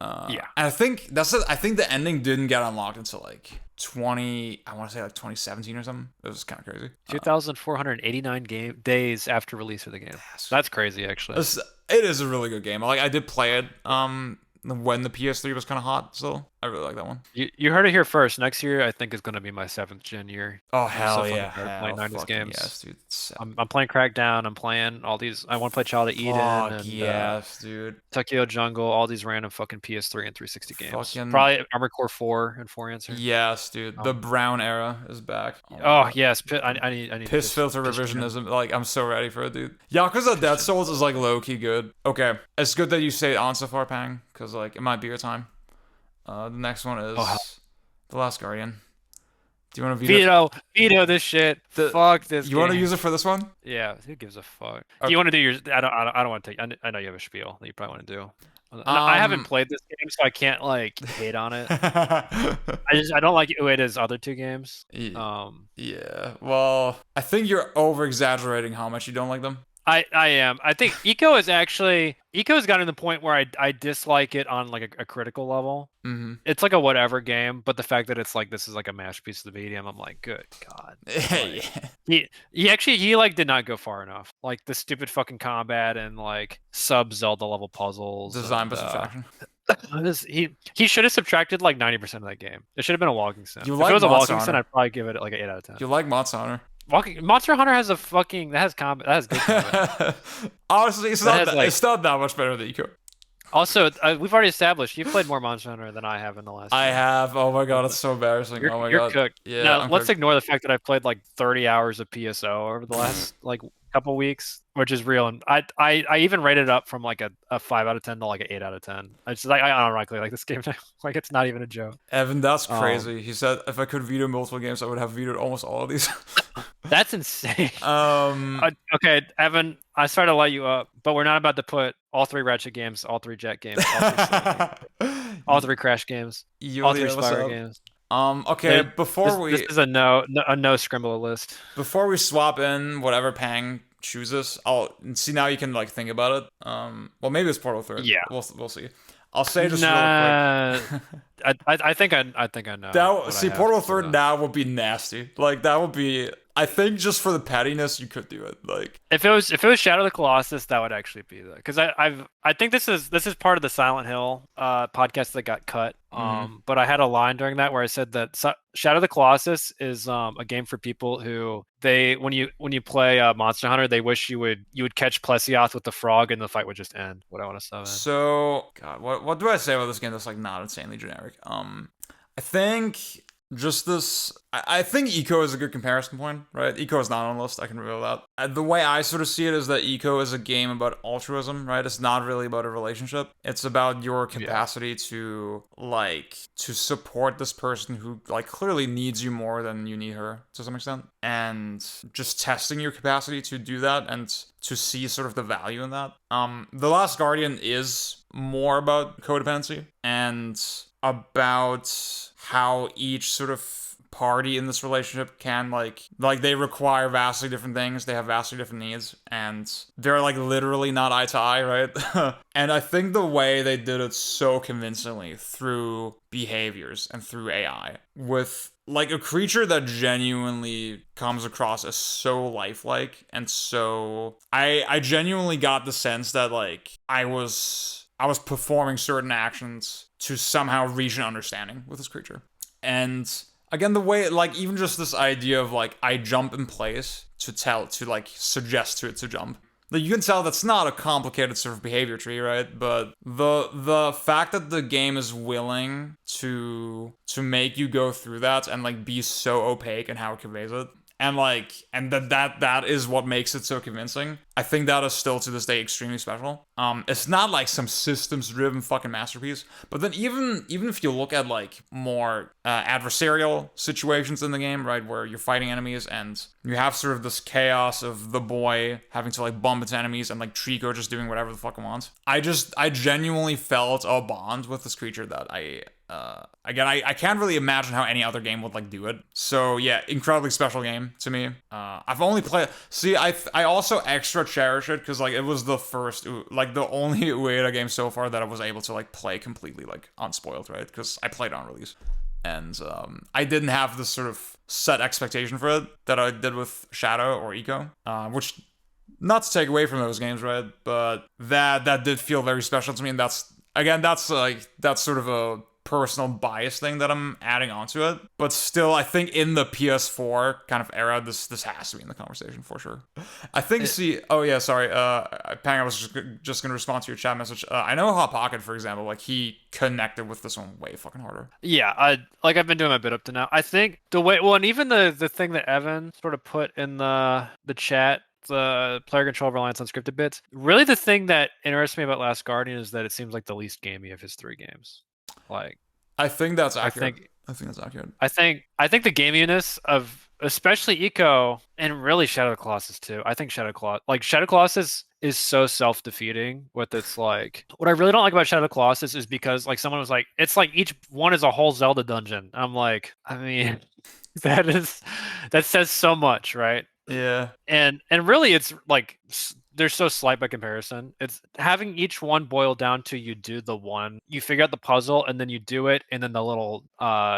And I think I think the ending didn't get unlocked until like 2017 or something. It was kind of crazy. 2,489 days after release of the game. That's crazy, actually. It is a really good game. Like I did play it when the PS3 was kind of hot still. I really like that one. You heard it here first. Next year, I think is going to be my 7th gen year. Oh I'm so hell fucking yeah, tired of playing hell 90s fucking games. yes, dude. I'm playing Crackdown. I'm playing all these. I want to play Child of Eden Fuck and yes, dude. Tokyo Jungle. All these random fucking PS3 and 360 games. Fucking Probably Armored Core 4 and 4 Answer. yes, dude. The Um. brown era is back. Oh my Oh god. yes. I need to Piss filter piss gen. revisionism. Like, I'm so ready for it, dude. Yakuza Piss Dead gen. Souls is like low key good. Okay, it's good that you say it on so far, Pang, because like it might be your time. The next one Oh, is The Last Guardian. Do you want to veto this shit. the? Fuck this You want to game. use it for this one? Yeah, who gives a fuck? Do Okay. you want to do your? I don't want to take. I know you have a spiel that you probably want to do. I haven't Um. played this game, so I can't like hate on it. I don't like Ueda's other two games. Ye- Um, yeah. Well, I think you're over exaggerating how much you don't like them. I am. I think Eco's gotten to the point where I dislike it on like a critical level. Mm-hmm. It's like a whatever game, but the fact that it's like this is like a masterpiece of the medium, I'm like, good God. Yeah. Like, he like did not go far enough. Like the stupid fucking combat and like sub Zelda level puzzles. Design And, by subtraction. he should have subtracted like 90% of that game. It should have been a walking sim. You If like it was a Monster walking sim, Hunter. I'd probably give it like an 8 out of 10. You like Monster Hunter. Monster Hunter has a fucking that has combat that has good combat. Honestly, That has, like- it's not that much better than Eco. Also, we've already established you've played more Monster Hunter than I have in the last I year. have. Oh my god, it's so embarrassing. Oh my You're god. cooked. Yeah, Now, I'm let's cooked. ignore the fact that I've played like 30 hours of PSO over the last like couple weeks, which is real. And I even rated it up from like a 5 out of 10 to like an 8 out of 10. I just like I ironically like this game now. Like it's not even a joke. Evan, that's crazy. He said if I could veto multiple games, I would have vetoed almost all of these. That's insane. um, Okay, Evan, I started to light you up, but we're not about to put all 3 Ratchet games, all 3 Jet games, all 3 Sonic games, all 3 Crash games, all 3 Yulia, what's Spyro up? games. Okay, This is a no Scrimble list. before we swap in whatever Pang chooses, I'll see now you can like think about it. Well maybe it's Portal 3. Yeah. We'll see. I'll say just real Nah, quick. I think I know. Portal 3 now would be nasty. Like that would be. I think just for the pettiness, you could do it. Like if it was Shadow of the Colossus, that would actually be that because I think this is part of the Silent Hill podcast that got cut. But I had a line during that where I said that Shadow of the Colossus is a game for people who when you play Monster Hunter, they wish you would catch Plesioth with the frog and the fight would just end. What I want to say. so. God, what do I say about this game that's like not insanely generic? I think. Just this, I think Eco is a good comparison point, right? Eco is not on the list, I can reveal that. The way I sort of see it is that Eco is a game about altruism, right? It's not really about a relationship. It's about your capacity to support this person who like clearly needs you more than you need her to some extent. And just testing your capacity to do that and to see sort of the value in that. The Last Guardian is more about codependency and about how each sort of party in this relationship can like they require vastly different things, they have vastly different needs, and they're like literally not eye to eye, right? And I think the way they did it so convincingly through behaviors and through AI with like a creature that genuinely comes across as so lifelike and so I genuinely got the sense that like I was performing certain actions to somehow reach an understanding with this creature. And again, the way, like, even just this idea of, like, I jump in place to like, suggest to it to jump. Like, you can tell that's not a complicated sort of behavior tree, right? But the fact that the game is willing to make you go through that and, like, be so opaque in how it conveys it, and that is what makes it so convincing. I think that is still to this day extremely special. It's not like some systems driven fucking masterpiece, but then even if you look at like more adversarial situations in the game, right, where you're fighting enemies and you have sort of this chaos of the boy having to like bump into enemies and like Trico just doing whatever the fuck he wants. I genuinely felt a bond with this creature that I can't really imagine how any other game would like do it. So yeah, incredibly special game to me. I've only played. See, I also extra cherish it because like it was the first, like the only Ueda game so far that I was able to like play completely like unspoiled, right? Because I played on release, and I didn't have this sort of set expectation for it that I did with Shadow or Eco, which not to take away from those games, right? But that did feel very special to me, and that's sort of a personal bias thing that I'm adding onto it. But still, I think in the PS4 kind of era, this has to be in the conversation for sure. I think. Oh yeah, sorry. Pang, I was just gonna respond to your chat message. I know Hot Pocket, for example, like he connected with this one way fucking harder. Yeah, I've been doing my bit up to now. I think and even the thing that Evan sort of put in the chat, the player control reliance on scripted bits. Really, the thing that interests me about Last Guardian is that it seems like the least gamey of his 3 games. Like, I think that's I accurate. think I think that's accurate. I think the gaminess of especially Eco and really Shadow of the Colossus too. I think Shadow of Colossus is so self-defeating with its like what I really don't like about Shadow of the Colossus is because like someone was like it's like each one is a whole Zelda dungeon. I'm like, I mean that says so much, right? Yeah. And really it's like they're so slight by comparison. It's having each one boil down to you do the one, you figure out the puzzle, and then you do it, and then the little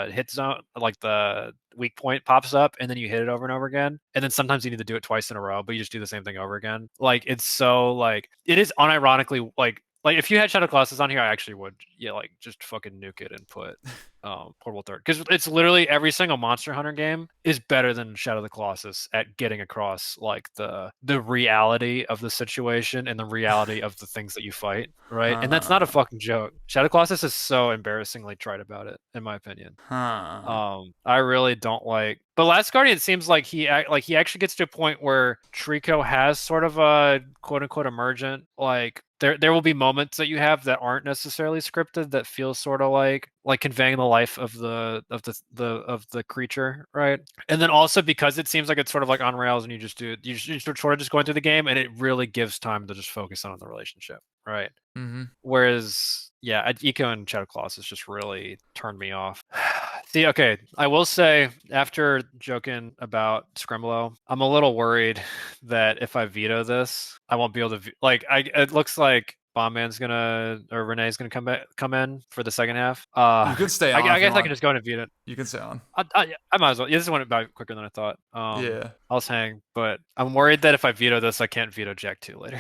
hit zone, like the weak point, pops up, and then you hit it over and over again. And then sometimes you need to do it twice in a row, but you just do the same thing over again. Like it's so like it is unironically like if you had Shadow Colossus on here, I actually would like just fucking nuke it and put Portable Third because it's literally every single Monster Hunter game is better than Shadow of the Colossus at getting across like the reality of the situation and the reality of the things that you fight, right? And that's not a fucking joke. Shadow Colossus is so embarrassingly trite about it, in my opinion. I really don't like. But Last Guardian seems like he actually gets to a point where Trico has sort of a quote unquote emergent like there will be moments that you have that aren't necessarily scripted that feel sort of like conveying the life of the creature, right? And then also because it seems like it's sort of like on rails and you sort of just going through the game and it really gives time to just focus on the relationship, right? Mm-hmm. Whereas Eco and Shadow Colossus just really turned me off. See, okay, I will say after joking about Scrimlow, I'm a little worried that if I veto this, I won't be able to it looks like Bombman's or Renee's gonna come in for the second half. You could stay on. I guess I can just go in and veto it. You can stay on. I might as well. Yeah, this went about quicker than I thought. Yeah. I'll hang, but I'm worried that if I veto this, I can't veto Jack 2 later.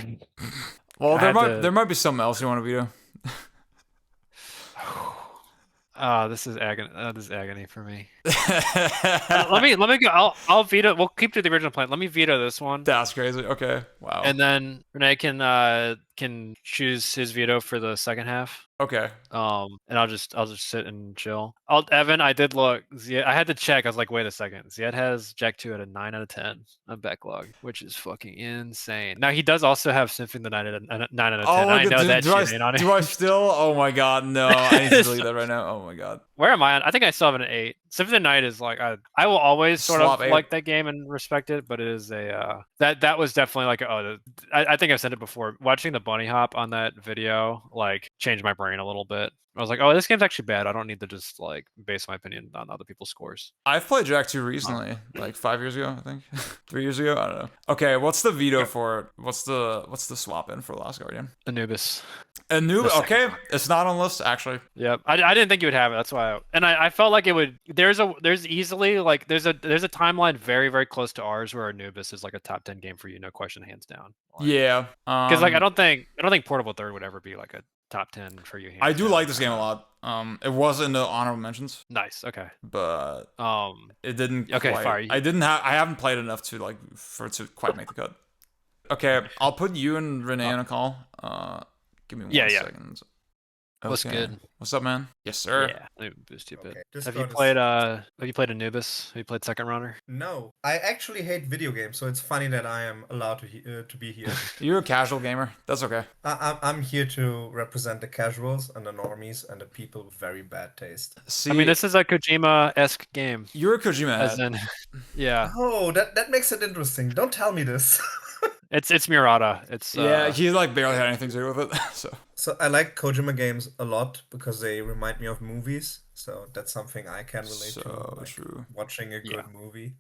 Well, there might be something else you want to veto. This is agony. This is agony for me. let me go. I'll veto. We'll keep to the original plan. Let me veto this one. That's crazy. Okay. Wow. And then Renee can choose his veto for the second half. Okay. And I'll just sit and chill. Evan, I did look. I had to check. I was like, wait a second. Ziad has Jack 2 at a 9 out of 10 on backlog, which is fucking insane. Now he does also have Symphony of the Night at a 9 out of 10. I know that shit ain't on it. Do I still? Oh my god, no! I need to delete that right now. Oh my god. Where am I on? I think I still have an 8. Symphony of the Night is like I will always sort of 8. like that game and respect it, but it is a that was definitely like I think I've said it before. Watching the bunny hop on that video like changed my brain a little bit. I was like, oh, this game's actually bad. I don't need to just like base my opinion on other people's scores. I've played Jack 2 recently, like 5 years ago, I think. 3 years ago, I don't know. Okay, what's the veto for? What's the swap in for Last Guardian? Anubis. Okay, it's not on the list actually. Yep, I didn't think you would have it. That's why. I felt like it would. There's easily like there's a timeline very very close to ours where Anubis is like a top 10 game for you, no question, hands down. Like, yeah, because like I don't think Portable Third would ever be like a top 10 for you. I do like this game a lot. It was in the honorable mentions. Nice. Okay. But it didn't. Okay. Quite, Fire. I haven't played enough to for it to quite make the cut. Okay, I'll put you and Renee on a call. Give me 1 second. Okay. What's good? What's up, man? Yes, sir. Yeah, boost you a bit. Okay, have you played Anubis? Have you played Second Runner? No, I actually hate video games, so it's funny that I am allowed to be here. You're a casual gamer. That's okay. I'm here to represent the casuals and the normies and the people with very bad taste. See, I mean, this is a Kojima-esque game. You're a Kojima head. As in, yeah. Oh, that makes it interesting. Don't tell me this. It's Murata. It's he like barely had anything to do with it. So I like Kojima games a lot because they remind me of movies. So that's something I can relate to. Like true. Watching a good movie.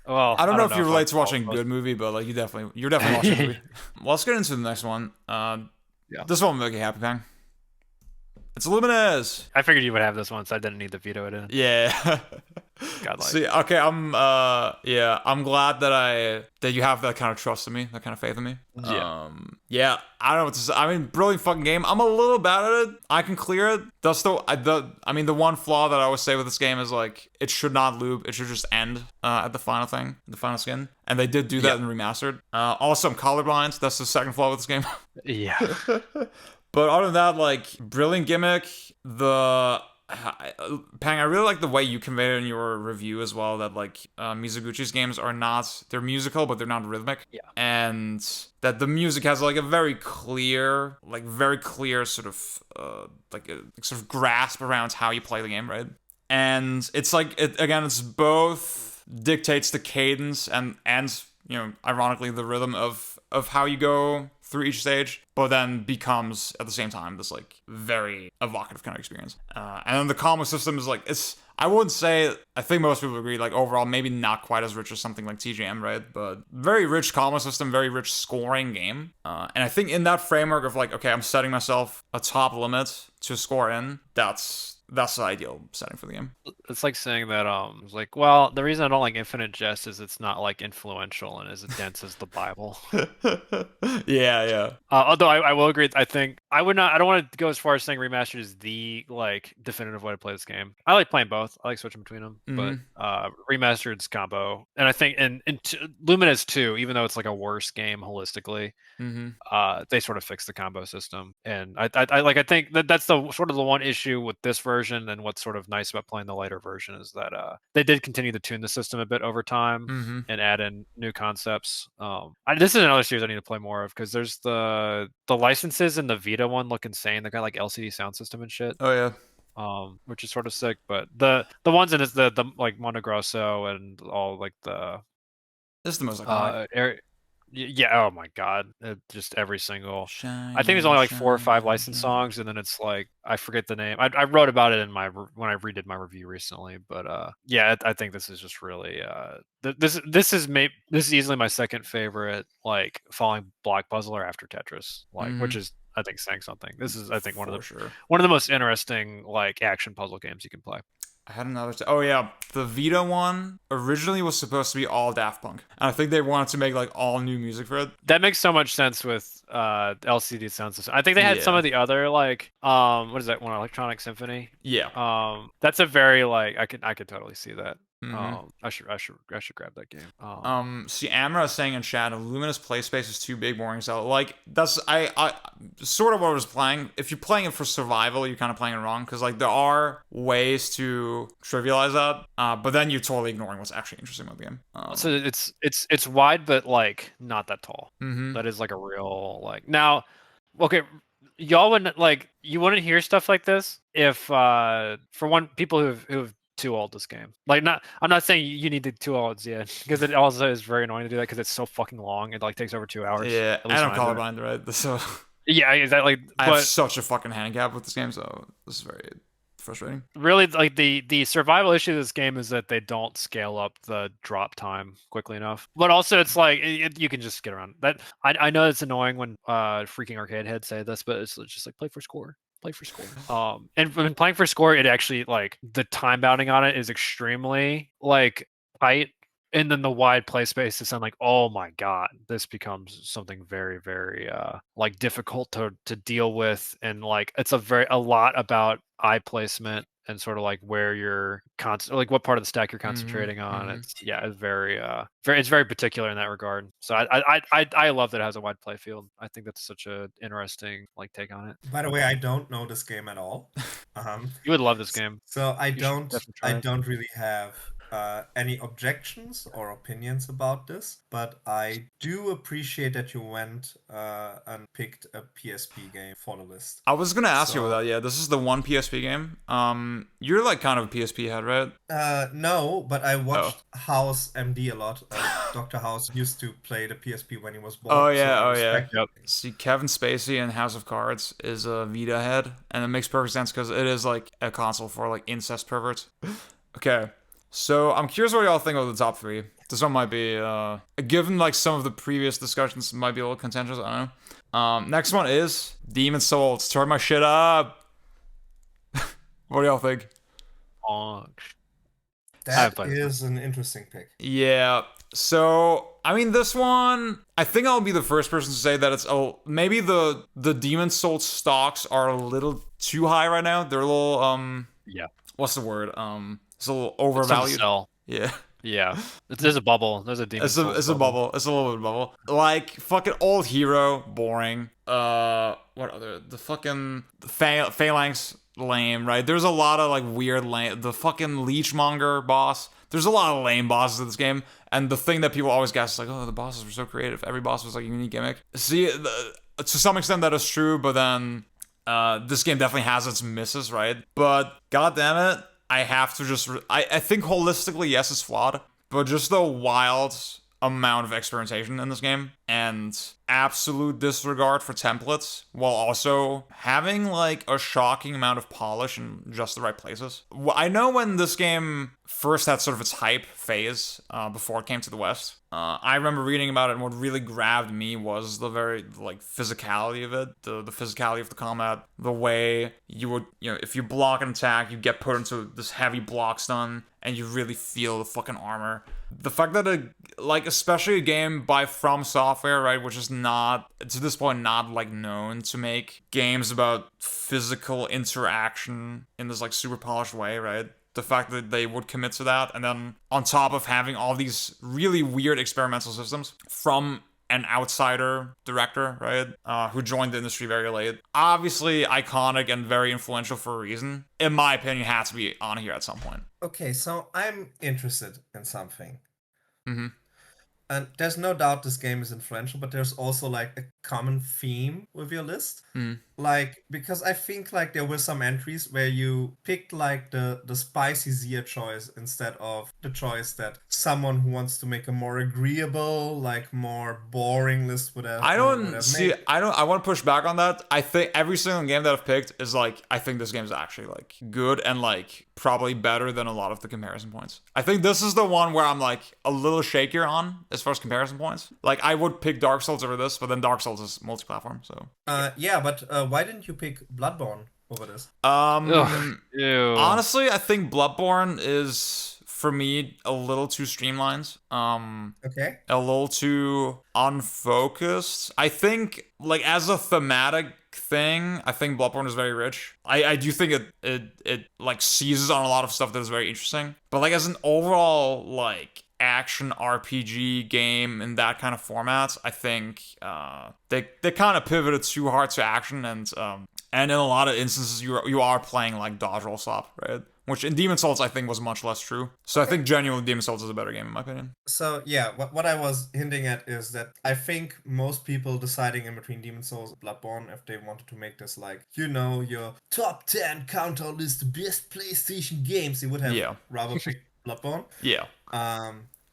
Well, I don't know if you relate to watching a good movie, but like you're definitely watching a movie. Well, let's get into the next one. This one will make you happy, Pang. It's Lumines. I figured you would have this one, so I didn't need to veto it in. Yeah. Godlike. See, okay, I'm glad that you have that kind of trust in me, that kind of faith in me. Yeah. Yeah, I don't know what to say. I mean, brilliant fucking game. I'm a little bad at it. I can clear it. That's the one flaw that I always say with this game is like it should not loop. It should just end at the final thing, the final skin. And they did do that in remastered. Also, I'm colorblind. That's the second flaw with this game. Yeah. But other than that, like, brilliant gimmick. Pang, I really like the way you conveyed it in your review as well, that like Mizuguchi's games they're musical, but they're not rhythmic. Yeah. And that the music has like a very clear sort of sort of grasp around how you play the game, right? And it's like it's both dictates the cadence and ironically the rhythm of how you go through each stage, but then becomes at the same time this like very evocative kind of experience. And then the combo system is like I wouldn't say, I think most people agree, like overall maybe not quite as rich as something like TGM, right? But very rich combo system, very rich scoring game. And I think in that framework of like, okay, I'm setting myself a top limit to score in, that's the ideal setting for the game. It's like saying that it's like, well, the reason I don't like Infinite Jest is it's not like influential and as dense as the Bible. Yeah. Although I will agree, I think I don't want to go as far as saying remastered is the like definitive way to play this game. I like playing both. I like switching between them, but remastered's combo, and I think in Lumines 2, even though it's like a worse game holistically, they sort of fixed the combo system, and I think that's the sort of the one issue with this version. And what's sort of nice about playing the later version is that they did continue to tune the system a bit over time and add in new concepts. This is another series I need to play more of because there's the licenses in the Vita one look insane. They got like LCD sound system and shit. Oh yeah. Which is sort of sick, but the ones in is the like Mondo Grosso and all like the this is the most iconic. Yeah, oh my god. Just every single I think there's only like 4 or 5 licensed songs, and then it's like I forget the name. I wrote about it in when I redid my review recently, but yeah, I think this is just really this is easily my second favorite like falling block puzzler after Tetris, like which is I think saying something. This is I think one of the most interesting like action puzzle games you can play. I had another. Oh yeah, the Vita one originally was supposed to be all Daft Punk, and I think they wanted to make like all new music for it. That makes so much sense with LCD sound system. I think they had some of the other like what is that one, Electronic Symphony? Yeah. That's a very like I could totally see that. I should grab that game. See, Amra is saying in chat, Luminous play space is too big, boring. So like that's I sort of what I was playing. If you're playing it for survival, you're kind of playing it wrong because like there are ways to trivialize that, but then you're totally ignoring what's actually interesting about the game. So it's wide, but like not that tall. That is like a real like now. Okay, y'all wouldn't like you wouldn't hear stuff like this if for one people who've too old this game. Like I'm not saying you need the 2 olds yet because it also is very annoying to do that because it's so fucking long. It like takes over 2 hours. Yeah, and I'm colorblind, right? So yeah, exactly. I have such a fucking handicap with this game, so this is very frustrating. Really, like the survival issue of this game is that they don't scale up the drop time quickly enough. But also, it's like you can just get around that. I know it's annoying when freaking arcade heads say this, but it's just like play for score. And when playing for score, it actually like the time bounding on it is extremely like tight, and then the wide play space is like, oh my god, this becomes something very, very like difficult to deal with, and like it's a lot about eye placement and sort of like where you're like what part of the stack you're concentrating on. It's very it's very particular in that regard. So I love that it has a wide play field. I think that's such a interesting like take on it. By the way, I don't know this game at all. You would love this game. So I don't really have any objections or opinions about this, but I do appreciate that you went and picked a PSP game for the list. I was gonna ask you about that. Yeah, this is the one PSP game. You're like kind of a PSP head, right? No, but I watched House MD a lot. Dr. House used to play the PSP when he was born. Oh yeah. Yep. See, Kevin Spacey in House of Cards is a Vita head, and it makes perfect sense because it is like a console for like incest perverts. Okay. So I'm curious what y'all think of the top 3. This one might be, given like some of the previous discussions, might be a little contentious. I don't know. Next one is Demon's Souls. Turn my shit up. What do y'all think? That is an interesting pick. Yeah. So, I mean, this one, I think I'll be the first person to say that it's maybe the Demon Souls stocks are a little too high right now. They're a little Yeah. What's the word? It's a little overvalued. Yeah. Yeah. There's a bubble. There's a Demon Souls It's a bubble. It's a little bit of a bubble. Like fucking old hero, boring. What other? The fucking Phalanx, lame, right? There's a lot of like weird lame. The fucking Leechmonger boss. There's a lot of lame bosses in this game, and the thing that people always guess is like, oh, the bosses were so creative. Every boss was like a unique gimmick. See, to some extent that is true, but then this game definitely has its misses, right? But god damn it, I have to just I think holistically yes it's flawed, but just the wild amount of experimentation in this game and absolute disregard for templates while also having like a shocking amount of polish in just the right places. I know when this game first had sort of its hype phase before it came to the West, I remember reading about it, and what really grabbed me was the very like physicality of it, the physicality of the combat, the way you would, if you block an attack, you get put into this heavy block stun, and you really feel the fucking armor. The fact that especially a game by From Software, right, which is not, to this point, not like known to make games about physical interaction in this like super polished way, right? The fact that they would commit to that, and then on top of having all these really weird experimental systems from an outsider director, right, who joined the industry very late. Obviously iconic and very influential for a reason. In my opinion, has to be on here at some point. Okay, so I'm interested in something. Mm-hmm. And there's no doubt this game is influential, but there's also like a common theme with your list. Like, because I think like there were some entries where you picked like the spicy Zia choice instead of the choice that someone who wants to make a more agreeable, like more boring list would have. I want to push back on that. I think every single game that I've picked is like, I think this game is actually like good and like probably better than a lot of the comparison points. I think this is the one where I'm like a little shakier on as far as comparison points. Like I would pick Dark Souls over this, but then Dark Souls is multi-platform, so. Yeah, but why didn't you pick Bloodborne over this? Honestly, I think Bloodborne is, for me, a little too streamlined. Okay. A little too unfocused. I think, like, as a thematic thing, I think Bloodborne is very rich. I do think it like seizes on a lot of stuff that is very interesting. But like as an overall like action RPG game in that kind of format, I think they kind of pivoted too hard to action, and in a lot of instances you are playing like dodge roll stop, right? Which in Demon Souls I think was much less true. So I think genuinely Demon Souls is a better game in my opinion. So yeah, what I was hinting at is that I think most people deciding in between Demon Souls and Bloodborne, if they wanted to make this like, your top 10 counter list best PlayStation games, they would have rather picked Bloodborne. Yeah.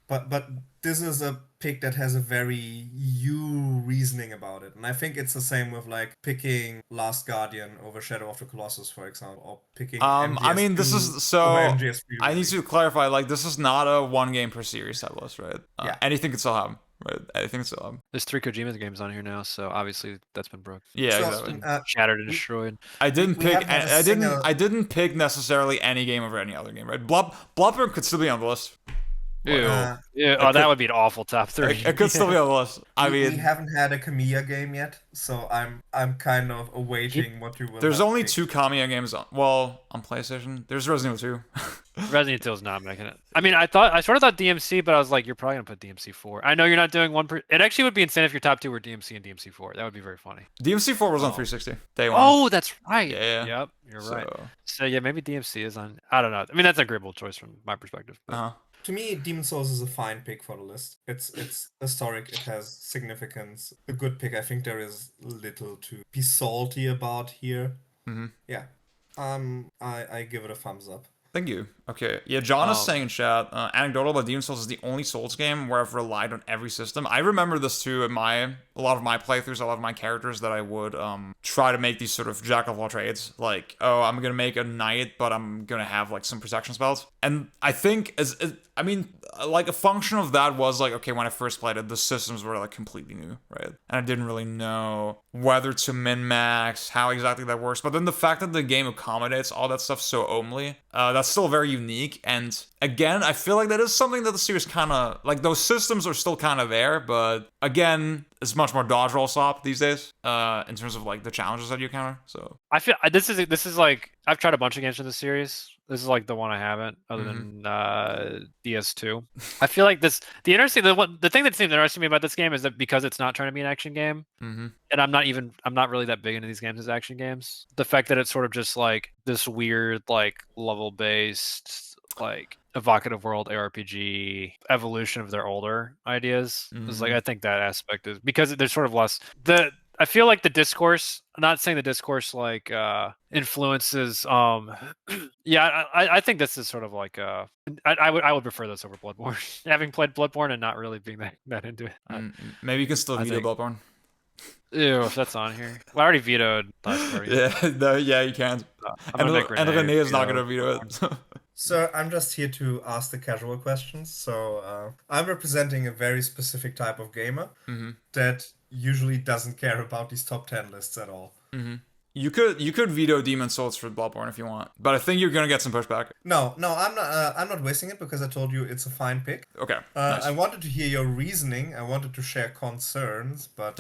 But this is a pick that has a very you reasoning about it. And I think it's the same with like picking Last Guardian over Shadow of the Colossus, for example, or picking I mean, this is so I need to clarify, like this is not a one game per series type list, right? Yeah. Anything could still happen. Right, I think so. There's 3 Kojima games on here now, so obviously that's been broke. Yeah, exactly. Shattered and destroyed. I didn't pick necessarily any game over any other game, right? Bloodborne could still be on the list. Ew. That would be an awful top 3. It could still be on the list. We haven't had a Kamiya game yet, so I'm kind of awaiting what you will. There's only 2 Kamiya games on PlayStation. There's Resident Evil 2. Resident Evil's not making it. I mean, I sort of thought DMC, but I was like, you're probably gonna put DMC 4. I know you're not doing one per. It actually would be insane if your top 2 were DMC and DMC 4. That would be very funny. DMC 4 was on 360 day 1. Oh, that's right. Yeah. Yep, you're right. So yeah, maybe DMC is on. I don't know. I mean, that's an agreeable choice from my perspective. To me, Demon Souls is a fine pick for the list. It's historic. It has significance. A good pick. I think there is little to be salty about here. Mm-hmm. Yeah. I give it a thumbs up. Thank you. Okay. Yeah, John is Um, saying in chat, anecdotal, but Demon Souls is the only Souls game where I've relied on every system. I remember this too in a lot of my playthroughs, a lot of my characters that I would try to make these sort of jack of all trades. Like, oh, I'm gonna make a knight, but I'm gonna have like some protection spells. And I think I mean, like a function of that was like, okay, when I first played it, the systems were like completely new, right? And I didn't really know whether to min-max, how exactly that works. But then the fact that the game accommodates all that stuff so only, that's still very unique. And again, I feel like that is something that the series kind of, like those systems are still kind of there, but again, it's much more dodge roll slop these days, in terms of like the challenges that you encounter. So I feel this is like I've tried a bunch of games in the series. This is like the one I haven't, other than DS2. I feel like the thing that seems interesting to me about this game is that because it's not trying to be an action game, and I'm not really that big into these games as action games. The fact that it's sort of just like this weird like level based like evocative world ARPG evolution of their older ideas is like I think that aspect is because there's sort of less I feel like the discourse, I'm not saying the discourse like influences yeah, I think this is sort of like I would prefer this over Bloodborne. Having played Bloodborne and not really being that into it. Maybe you can still veto Bloodborne. Ew, if that's on here. Well, I already vetoed last party. Yeah, no, yeah, you can't. I'm gonna make Renee is not gonna veto it. So I'm just here to ask the casual questions. So I'm representing a very specific type of gamer that usually doesn't care about these top 10 lists at all. You could veto Demon Souls for Bloodborne if you want, but I think you're gonna get some pushback. No, I'm not. I'm not wasting it because I told you it's a fine pick. Okay. Nice. I wanted to hear your reasoning. I wanted to share concerns, but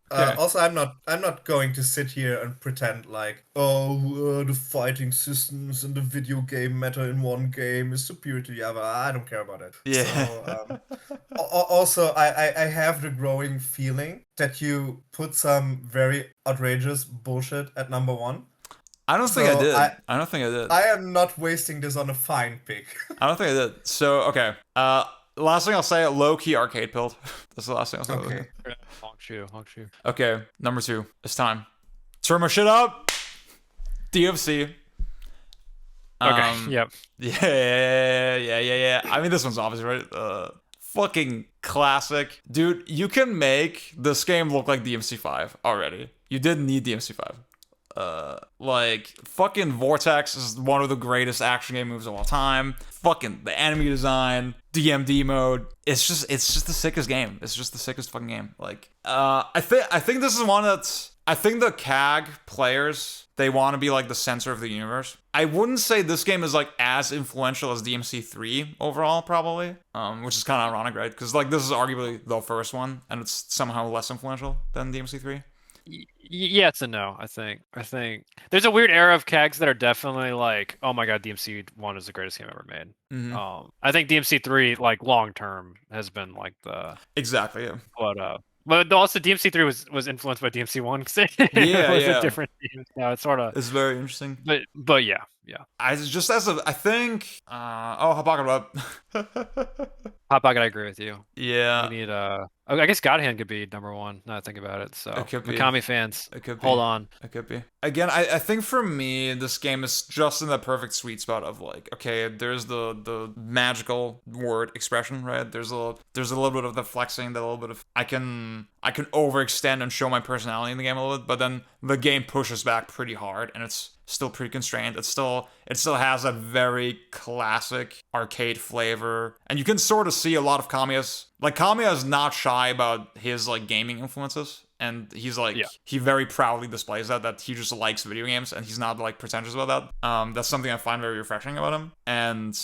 Okay. also I'm not going to sit here and pretend like the fighting systems in the video game meta in one game is superior to the other. I don't care about it. Yeah. So, also, I have the growing feeling that you put some very outrageous bullshit at number one. I don't think I did. I don't think I did. I am not wasting this on a fine pick. I don't think I did. So, okay. Last thing I'll say, low-key arcade pilled. That's the last thing I'll say. Okay. Honk shoe. Okay, number 2. It's time. Turn my shit up. DFC. Okay, yep. Yeah. I mean, this one's obvious, right? Fucking classic. Dude, you can make this game look like DMC5 already. You didn't need DMC5. Like, fucking Vortex is one of the greatest action game moves of all time. Fucking the enemy design, DMD mode. It's just the sickest game. It's just the sickest fucking game. Like, I think this is one that's, I think the CAG players, they want to be like the center of the universe. I wouldn't say this game is like as influential as DMC3 overall, probably. Which is kind of ironic, right? Because like this is arguably the first one, and it's somehow less influential than DMC3. Yes and no. I think there's a weird era of CAGs that are definitely like, oh my god, DMC1 is the greatest game ever made. I think DMC3 like long term has been like the exactly, yeah. But also DMC3 was influenced by DMC1 because it was a different team. Yeah, it's sort of. It's very interesting. But yeah. I think Hot Pocket up. Hot Pocket, I agree with you. Yeah. We need I guess God Hand could be number one. Now that I think about it. So it could be. Mikami fans, it could be. hold on. It could be. Again, I think for me, this game is just in the perfect sweet spot of like, okay, there's the magical word expression, right? There's a little bit of the flexing, that little bit of I can overextend and show my personality in the game a little bit, but then the game pushes back pretty hard, and it's still pretty constrained. It still has that very classic arcade flavor, and you can sort of see a lot of Kamiya's. Like, Kamiya is not shy about his like gaming influences, and he's like he very proudly displays that he just likes video games, and he's not like pretentious about that. That's something I find very refreshing about him. And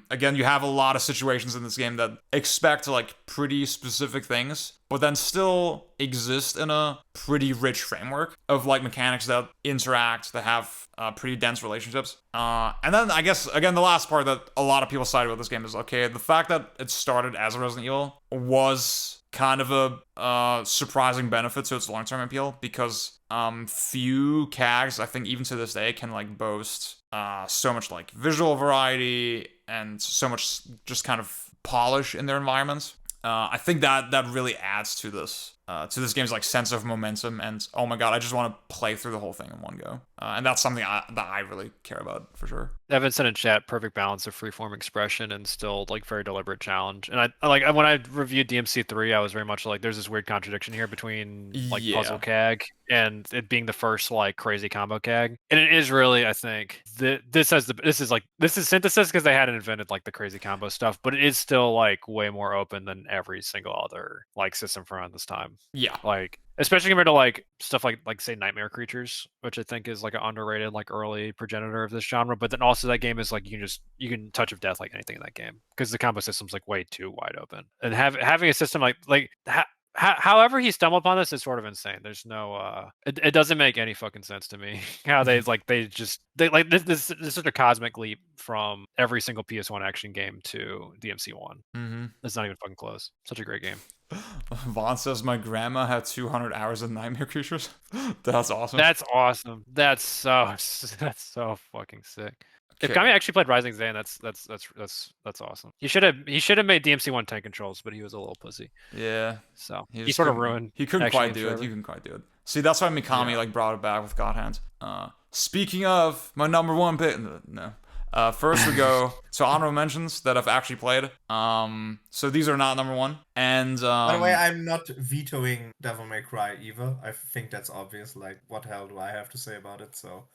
again, you have a lot of situations in this game that expect like pretty specific things, but then still exist in a pretty rich framework of like mechanics that interact, that have pretty dense relationships. And then I guess, again, the last part that a lot of people cite about this game is, okay, the fact that it started as a Resident Evil was kind of a surprising benefit to its long-term appeal, because few CAGs, I think even to this day, can like boast so much like visual variety and so much just kind of polish in their environments. I think that really adds to this to this game's like sense of momentum, and oh my god, I just want to play through the whole thing in one go. And that's something that I really care about for sure. Evan said in chat, perfect balance of freeform expression and still like very deliberate challenge. And I like when I reviewed DMC3, I was very much like, there's this weird contradiction here between like puzzle CAG and it being the first like crazy combo CAG. And it is really, I think, this is synthesis because they hadn't invented like the crazy combo stuff, but it is still like way more open than every single other like system from around this time. Yeah, like especially compared to like stuff like say Nightmare Creatures, which I think is like an underrated like early progenitor of this genre. But then also that game is like you can touch of death like anything in that game because the combo system's like way too wide open. And having a system however he stumbled upon this is sort of insane. There's no it doesn't make any fucking sense to me how they this is such a cosmic leap from every single PS1 action game to DMC1. It's not even fucking close. Such a great game. Vaughn says my grandma had 200 hours of Nightmare Creatures. That's awesome. That's awesome. That's so fucking sick. Okay. If Kami actually played Rising Zane, that's awesome. He should have made DMC1 tank controls, but he was a little pussy. Yeah. So he sort of ruined. He couldn't quite do it. He couldn't quite do it. See, that's why Mikami like brought it back with God Hand. Speaking of my number one pick, no. First we go to honorable mentions that I've actually played. So these are not number one. And by the way, I'm not vetoing Devil May Cry either. I think that's obvious. Like, what the hell do I have to say about it? So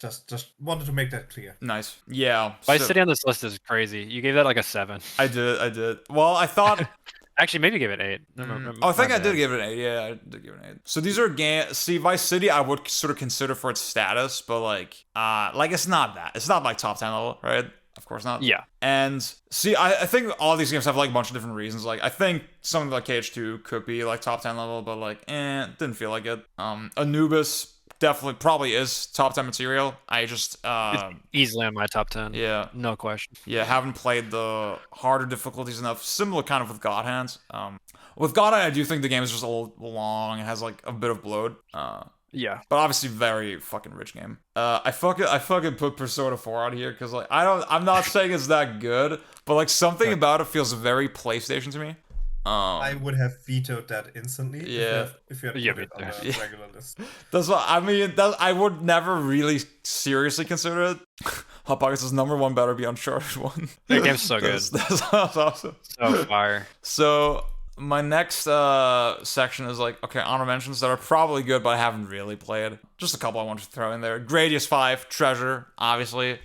just wanted to make that clear. Nice. Yeah. Vice City on this list is crazy. You gave that like a 7. I did. Well, I thought actually maybe give it 8. I think I did give it an 8. Yeah, I did give it an 8. So these are games. See, Vice City, I would sort of consider for its status, but like it's not that. It's not like top 10 level, right? Of course not. Yeah. And see, I think all these games have like a bunch of different reasons. Like I think something like KH2 could be like top 10 level, but like didn't feel like it. Anubis definitely probably is top 10 material. I just it's easily on my top 10. Yeah. No question. Yeah, haven't played the harder difficulties enough. Similar kind of with God Hand. With God Hand, I do think the game is just a little long. It has like a bit of bloat. Yeah. But obviously very fucking rich game. I fucking put Persona 4 on here because like I'm not saying it's that good, but like something about it feels very PlayStation to me. I would have vetoed that instantly. Yeah. If you had put it on a regular list. That's what I mean. I would never really seriously consider it. Hot Pockets is number one. Better be Uncharted 1. That game's so good. That's awesome. So fire. So my next section is like, okay, honor mentions that are probably good, but I haven't really played. Just a couple I want to throw in there. Gradius 5, Treasure, obviously,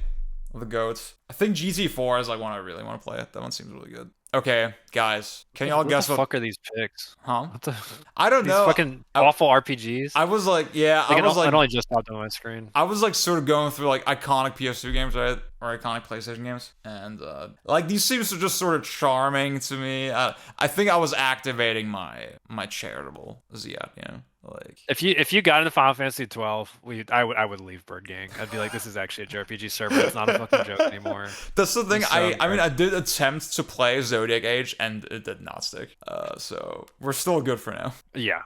the GOATs. I think GT4 is like one I really want to play. That one seems really good. Okay, guys, can y'all guess what the fuck are these picks? Huh? What the? I don't know. Fucking awful RPGs. I was like, yeah, I was like, it only just popped on my screen. I was like sort of going through like iconic PS2 games, right, or iconic PlayStation games, and like these seems to just sort of charming to me. I think I was activating my charitable Ziad, you know. Like if you got into Final Fantasy 12, I would leave Bird Gang. I'd be like, this is actually a JRPG server. It's not a fucking joke anymore. That's the thing. I mean, I did attempt to play Zodiac Age and it did not stick. So we're still good for now. Yeah.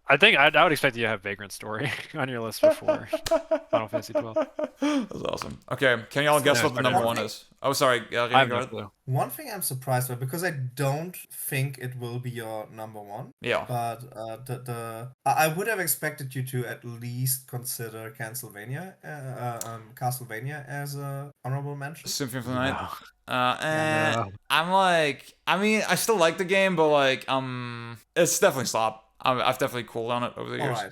I think I would expect you to have Vagrant Story on your list before Final Fantasy 12. That's awesome. Okay, can y'all guess what the number one is? Oh, sorry. I have no clue. One thing I'm surprised by, because I don't think it will be your number one. Yeah. But I would have expected you to at least consider Castlevania as a honorable mention. Symphony of the Night. I'm like, I mean, I still like the game, but like, it's definitely slop. I've definitely cooled on it over the years. All right.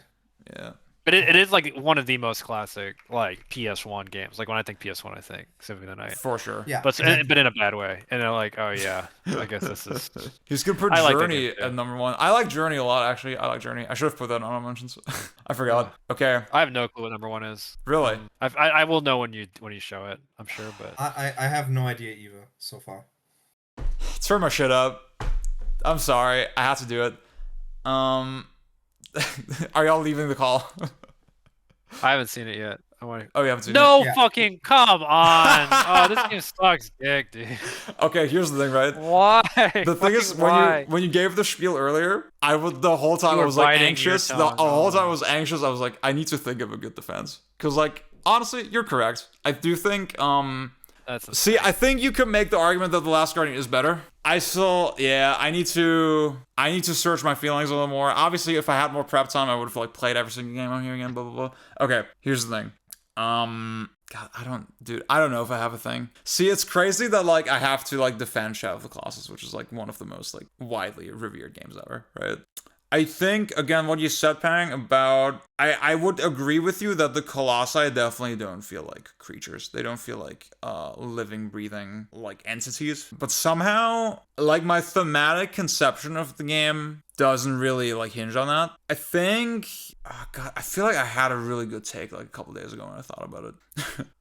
Yeah. But it is like one of the most classic like PS1 games. Like when I think PS1, I think Symphony of the Night. For sure. Yeah. But in a bad way. And they're like, oh yeah, I guess this is. He's gonna put Journey at number one. I like Journey a lot, actually. I like Journey. I should have put that on honorable mentions. I forgot. Okay. I have no clue what number one is. Really? I will know when you show it. I'm sure, but I have no idea either so far. Turn my shit up. I'm sorry. I have to do it. Are y'all leaving the call? I haven't seen it yet. Oh, you haven't seen it? No fucking come on! Oh, this game sucks dick, dude. Okay, here's the thing, right? Why? The thing is, when you gave the spiel earlier, the whole time I was like anxious. The whole time I was anxious. I was like, I need to think of a good defense, because like honestly, you're correct. I do think That's See, insane. I think you could make the argument that The Last Guardian is better. I need to search my feelings a little more. Obviously, if I had more prep time, I would have like played every single game on here again, blah blah blah. Okay, here's the thing. God, I don't know if I have a thing. See, it's crazy that like I have to like defend Shadow of the Colossus, which is like one of the most like widely revered games ever, right? I think, again, what you said, Pang, about... I would agree with you that the Colossi definitely don't feel like creatures. They don't feel like living, breathing, like, entities. But somehow, like, my thematic conception of the game doesn't really, like, hinge on that. I think... Oh, God, I feel like I had a really good take, like, a couple days ago when I thought about it.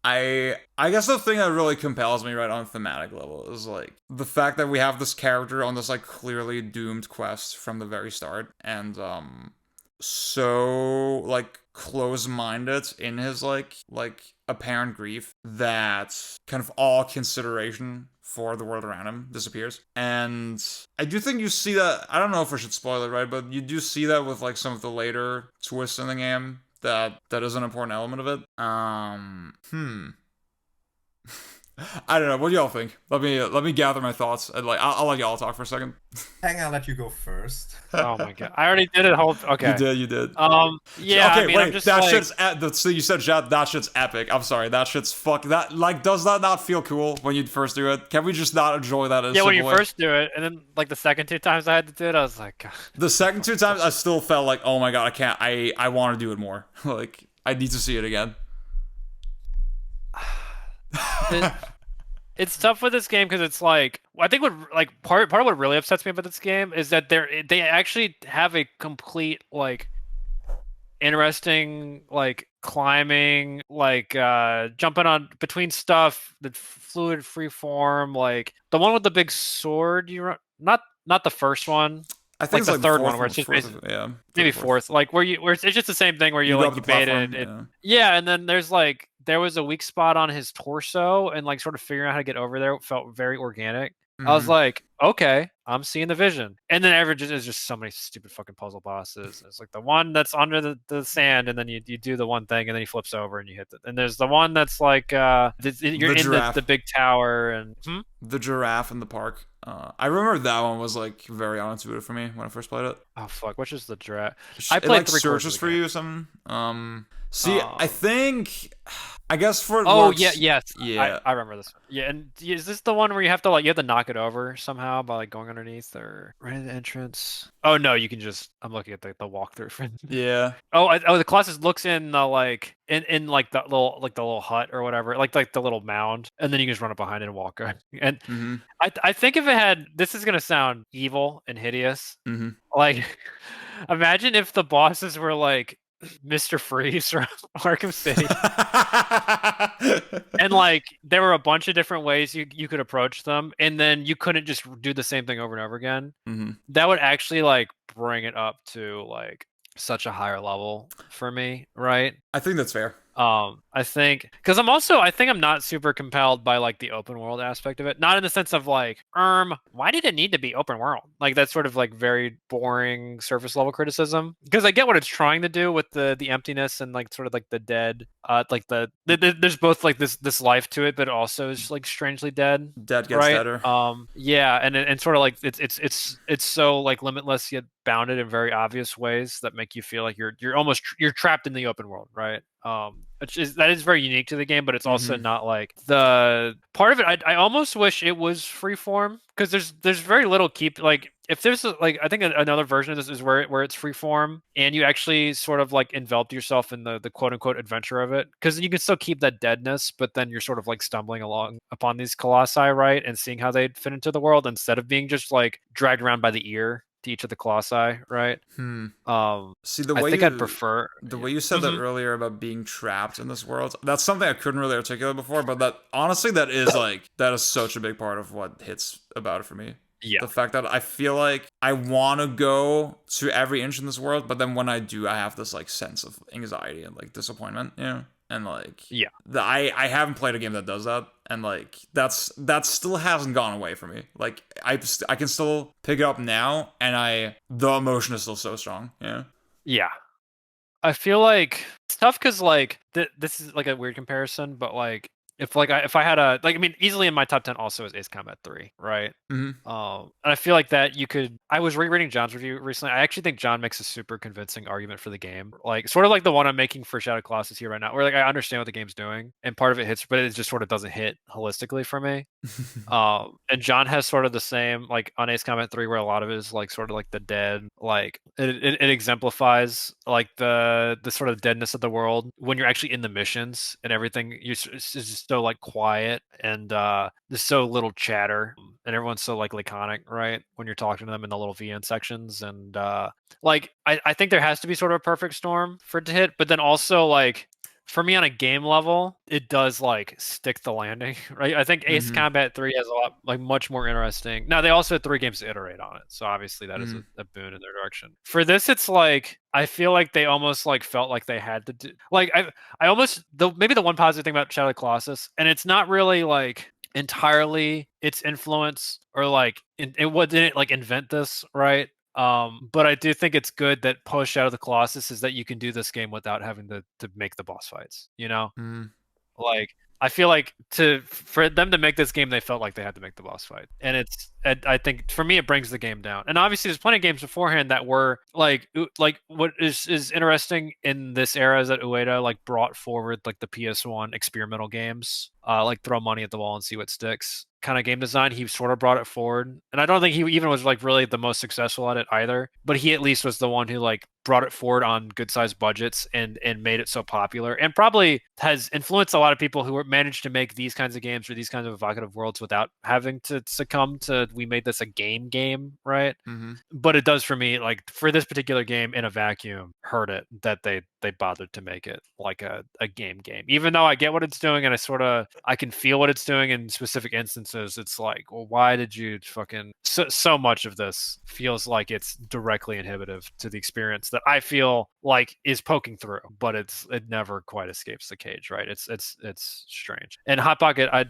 I guess the thing that really compels me, right, on a thematic level is, like, the fact that we have this character on this, like, clearly doomed quest from the very start. And, so like close-minded in his like apparent grief that kind of all consideration for the world around him disappears. And I do think you see that, I don't know if I should spoil it, right, but you do see that with like some of the later twists in the game that is an important element of it. I don't know. What do y'all think? Let me gather my thoughts. And like, I'll let y'all talk for a second. I'll let you go first. Oh my god, I already did it. Okay. You did. Yeah. Okay, I mean, wait. I'm just that like... shit's. So you said that shit's epic. I'm sorry. That shit's fuck. That like, does that not feel cool when you first do it? Can we just not enjoy that? As when you first do it, and then like the second 2 times I had to do it, I was like, God. The second 2 times, I still felt like, oh my god, I can't. I want to do it more. Like, I need to see it again. It's tough with this game because it's like, I think what like part of what really upsets me about this game is that they actually have a complete like interesting like climbing, like jumping on between stuff, the fluid free form, like the one with the big sword you run, not the first one. I think like it's the like third one where it's just maybe fourth, like where it's just the same thing where you like you bait it. Yeah, and then there's like there was a weak spot on his torso, and like sort of figuring out how to get over there felt very organic. I was like, okay, I'm seeing the vision. And then there's just so many stupid fucking puzzle bosses. It's like the one that's under the sand, and then you do the one thing, and then he flips over and you hit it. And there's the one that's like you're in the big tower and the giraffe in the park. I remember that one was like very unintuitive for me when I first played it. Oh fuck, which is the giraffe? I played like 3 searches for you or something. See, I guess for yes. I remember this one. Yeah, and is this the one where you have to knock it over somehow by like going underneath or right in the entrance? Oh no, you can just... I'm looking at the walkthrough for... Yeah. The Colossus looks in the like in like the little hut or whatever, like the little mound, and then you can just run up behind it and walk. And I think if it had... This is gonna sound evil and hideous. Like, imagine if the bosses were like Mr. Freeze from Arkham City. And like there were a bunch of different ways you could approach them, and then you couldn't just do the same thing over and over again. That would actually like bring it up to like such a higher level for me, right? I think that's fair. I think because I'm not super compelled by like the open world aspect of it. Not in the sense of like, why did it need to be open world? Like that's sort of like very boring surface level criticism. Because I get what it's trying to do with the emptiness and like sort of like the dead, like there's both like this life to it, but also is like strangely dead. Dead gets deader. Yeah, and sort of like it's so like limitless yet bounded in very obvious ways that make you feel like you're trapped in the open world, right? That is very unique to the game, but it's also not like the part of it. I almost wish it was freeform because there's very little like if there's like I think another version of this is where it's freeform and you actually sort of like envelop yourself in the quote unquote adventure of it, because you can still keep that deadness, but then you're sort of like stumbling along upon these colossi, right, and seeing how they fit into the world instead of being just like dragged around by the ear to each of the colossi, right? See, the way I think I'd prefer the way you said that earlier about being trapped in this world. That's something I couldn't really articulate before, but that honestly, that is such a big part of what hits about it for me. Yeah, the fact that I feel like I want to go to every inch in this world, but then when I do, I have this like sense of anxiety and like disappointment, you know. And like, I haven't played a game that does that, and like that still hasn't gone away from me. Like I can still pick it up now, and the emotion is still so strong. Yeah. Yeah. I feel like it's tough because like this is like a weird comparison, but like if I had a like, I mean, easily in my top 10 also is Ace Combat 3, right? Mm-hmm. And I feel like that you could. I was rereading John's review recently. I actually think John makes a super convincing argument for the game, like sort of like the one I'm making for Shadow Colossus here right now, where like I understand what the game's doing, and part of it hits, but it just sort of doesn't hit holistically for me. And John has sort of the same like on Ace Combat 3, where a lot of it is like sort of like the dead, like it exemplifies like the sort of deadness of the world when you're actually in the missions and everything. It's just so like quiet and there's so little chatter and everyone's so like laconic, right? When you're talking to them in the little VN sections and like I think there has to be sort of a perfect storm for it to hit, but then also like for me on a game level, it does like stick the landing, right? I think Ace Combat 3 has a lot like much more interesting. Now they also had 3 games to iterate on it, so obviously that is a boon in their direction. For this, it's like I feel like they almost like felt like they had to do like I almost maybe the one positive thing about Shadow of the Colossus, and it's not really like entirely its influence or like what didn't like invent this, right? But I do think it's good that push out of the Colossus is that you can do this game without having to make the boss fights. You know, like I feel like for them to make this game, they felt like they had to make the boss fight, and I think for me it brings the game down. And obviously, there's plenty of games beforehand that were like what is interesting in this era is that Ueda like brought forward like the PS1 experimental games, like throw money at the wall and see what sticks kind of game design. He sort of brought it forward, and I don't think he even was like really the most successful at it either, but he at least was the one who like brought it forward on good sized budgets and made it so popular, and probably has influenced a lot of people who managed to make these kinds of games or these kinds of evocative worlds without having to succumb to we made this a game, right? But it does for me, like for this particular game in a vacuum, hurt it that they bothered to make it like a game, even though I get what it's doing and I can feel what it's doing in specific instances. It's like, well, why did you fucking so much of this feels like it's directly inhibitive to the experience that I feel like is poking through, but it never quite escapes the cage, right? It's strange. And Hot Pocket, I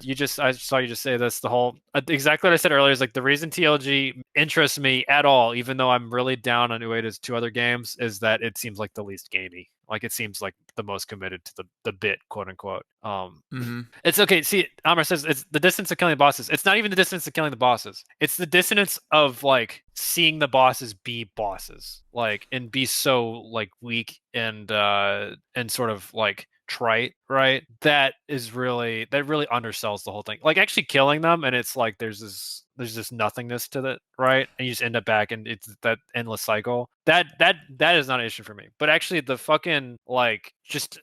saw you just say this. The whole exactly what I said earlier is like the reason TLG interests me at all, even though I'm really down on Ueda's 2 other games, is that it seems like the least gamey. Like it seems like the most committed to the bit, quote unquote. It's okay. See, Amr says it's the distance of killing the bosses. It's not even the distance of killing the bosses. It's the dissonance of like seeing the bosses be bosses, like and be so like weak and sort of like trite, right? That really undersells the whole thing. Like actually killing them, and it's like there's this nothingness to it, right? And you just end up back, and it's that endless cycle. That is not an issue for me. But actually, the fucking like just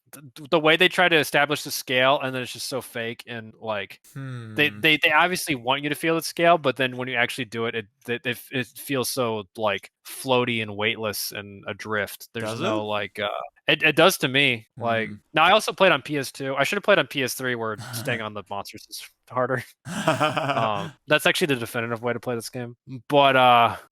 the way they try to establish the scale, and then it's just so fake, and like they obviously want you to feel the scale, but then when you actually do it, it feels so like floaty and weightless and adrift. There's no like it does to me. Like now, I also played on PS2. I should have played on PS3, where staying on the monsters is harder. That's actually the definitive way to play this game. But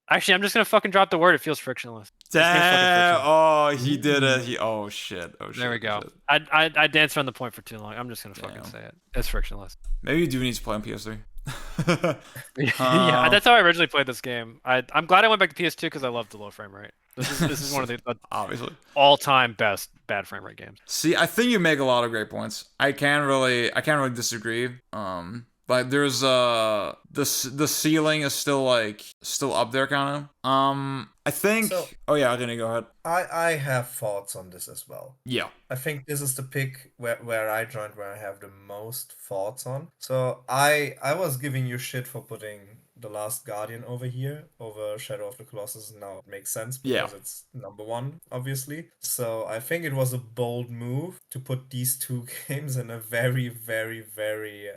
actually, I'm just gonna fucking drop the word. It feels frictionless. Damn! Oh, he did it. Oh shit! Oh shit! There we go. Shit. I danced around the point for too long. I'm just gonna fucking say it. It's frictionless. Maybe you do need to play on PS3. Yeah, that's how I originally played this game. I'm glad I went back to PS2 because I love the low frame rate. This is one of the obviously all-time best bad frame rate games. See, I think you make a lot of great points. I can't really disagree. Like there's the ceiling is still up there kind of. I think. So, oh yeah, okay, go ahead. I have thoughts on this as well. Yeah. I think this is the pick where I joined, where I have the most thoughts on. So I was giving you shit for putting The Last Guardian over here, over Shadow of the Colossus. Now it makes sense because it's number 1, obviously. So I think it was a bold move to put these 2 games in a very, very, very,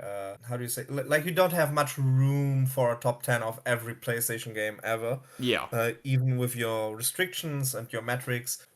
how do you say? Like you don't have much room for a top 10 of every PlayStation game ever. Yeah. Even with your restrictions and your metrics,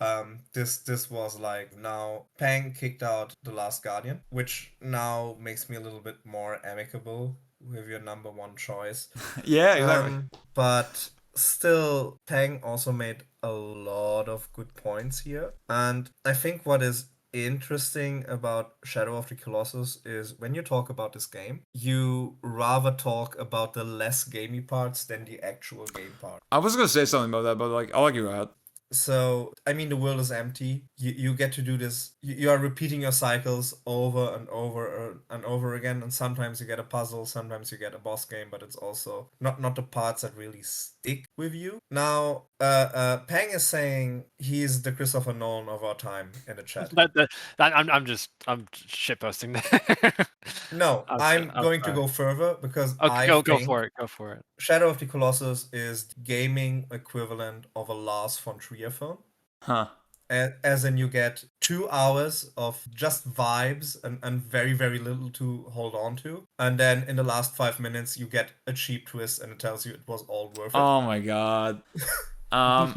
this was like, now Pang kicked out The Last Guardian, which now makes me a little bit more amicable with your number 1 choice. Yeah, exactly. But still, Pang also made a lot of good points here. And I think what is interesting about Shadow of the Colossus is when you talk about this game, you rather talk about the less gamey parts than the actual game part. I was gonna say something about that, but like, I'll let you go ahead. So, I mean, the world is empty. You get to do this. You are repeating your cycles over and over and over again. And sometimes you get a puzzle, sometimes you get a boss game, but it's also not the parts that really stick with you. Now, Peng is saying he's the Christopher Nolan of our time in the chat. I'm shitposting that. No, I'm going to go further because I think go for it. Shadow of the Colossus is the gaming equivalent of a Lars von Trier film. Huh. As in, you get 2 hours of just vibes and very, very little to hold on to. And then in the last 5 minutes, you get a cheap twist and it tells you it was all worth it. Oh my god.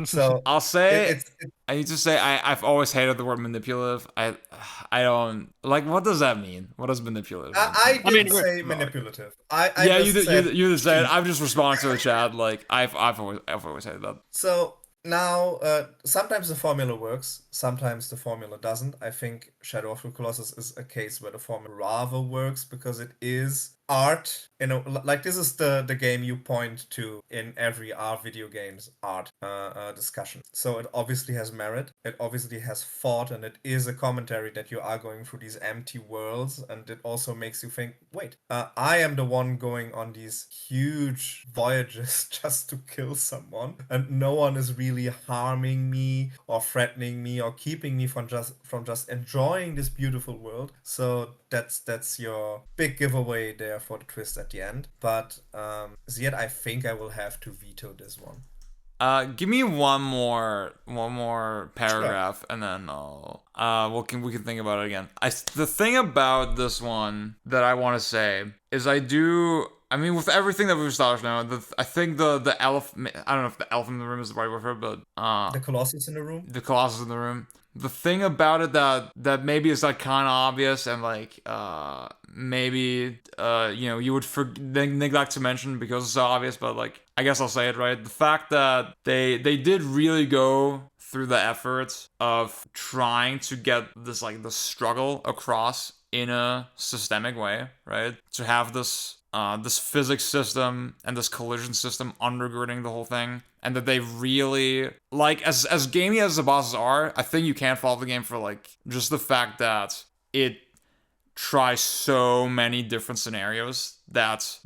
So I'll say I need to say I've always hated the word manipulative. I don't like. What does that mean? What does manipulative mean? I didn't say manipulative. Yeah, you did say it. I'm just responding to the chat. Like I've always hated that. So now, sometimes the formula works, sometimes the formula doesn't. I think Shadow of the Colossus is a case where the formula rather works because it is art. Like this is the game you point to in every art video games art discussion. So it obviously has merit, it obviously has thought, and it is a commentary that you are going through these empty worlds, and it also makes you think, wait, I am the one going on these huge voyages just to kill someone, and no one is really harming me or threatening me or keeping me from just enjoying this beautiful world. So that's your big giveaway there for the twist at the end. But Ziad, I think I will have to veto this one. Give me one more paragraph, sure, and then we can think about it again. The thing about this one that I want to say is I mean, with everything that we've established now, I think the elephant. I don't know if the elephant in the room is the right word for it, but the Colossus in the room. The Colossus in the room. The thing about it that maybe is like kind of obvious and like maybe you would neglect to mention because it's so obvious, but like I guess I'll say it, right. The fact that they did really go through the efforts of trying to get this like the struggle across in a systemic way, right? To have this physics system and this collision system undergirding the whole thing, and that they really, like, as gamey as the bosses are, I think you can't fault the game for like just the fact that it tries so many different scenarios. That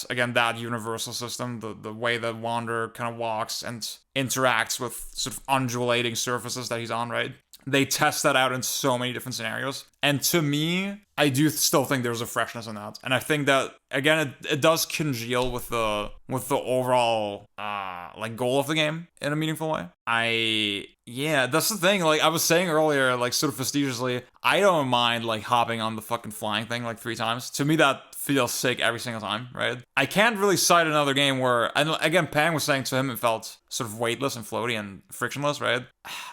again, that universal system, the way that Wander kind of walks and interacts with sort of undulating surfaces that he's on, right? They test that out in so many different scenarios. And to me, I do still think there's a freshness in that. And I think that, again, it does congeal with the overall like goal of the game in a meaningful way. Yeah, that's the thing. Like I was saying earlier, like sort of facetiously, I don't mind like hopping on the fucking flying thing like 3 times. To me, that feels sick every single time, right? I can't really cite another game where, and again, Pang was saying to him it felt sort of weightless and floaty and frictionless, right?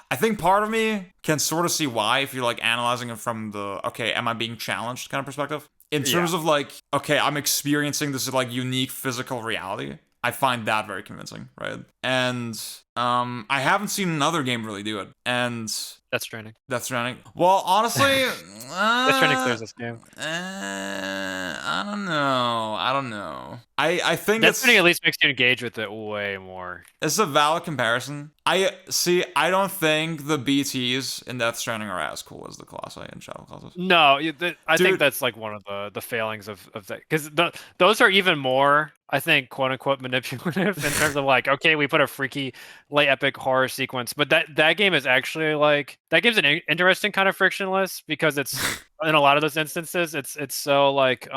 I think part of me can sort of see why if you're like analyzing it from the, okay, am I being challenged kind of perspective? In terms of like, okay, I'm experiencing this like unique physical reality. I find that very convincing, right? And I haven't seen another game really do it. And Death Stranding. Well, honestly, Death Stranding clears this game. I don't know. I think Death Stranding at least makes you engage with it way more. It's a valid comparison. I don't think the BTs in Death Stranding are as cool as the Colossi and Shadow Colossus. No, I think that's like one of the failings of that, because those are even more, I think, quote unquote manipulative in terms of like, okay, we put a freaky late epic horror sequence, but that game is actually like, that game's an interesting kind of frictionless, because it's in a lot of those instances it's so like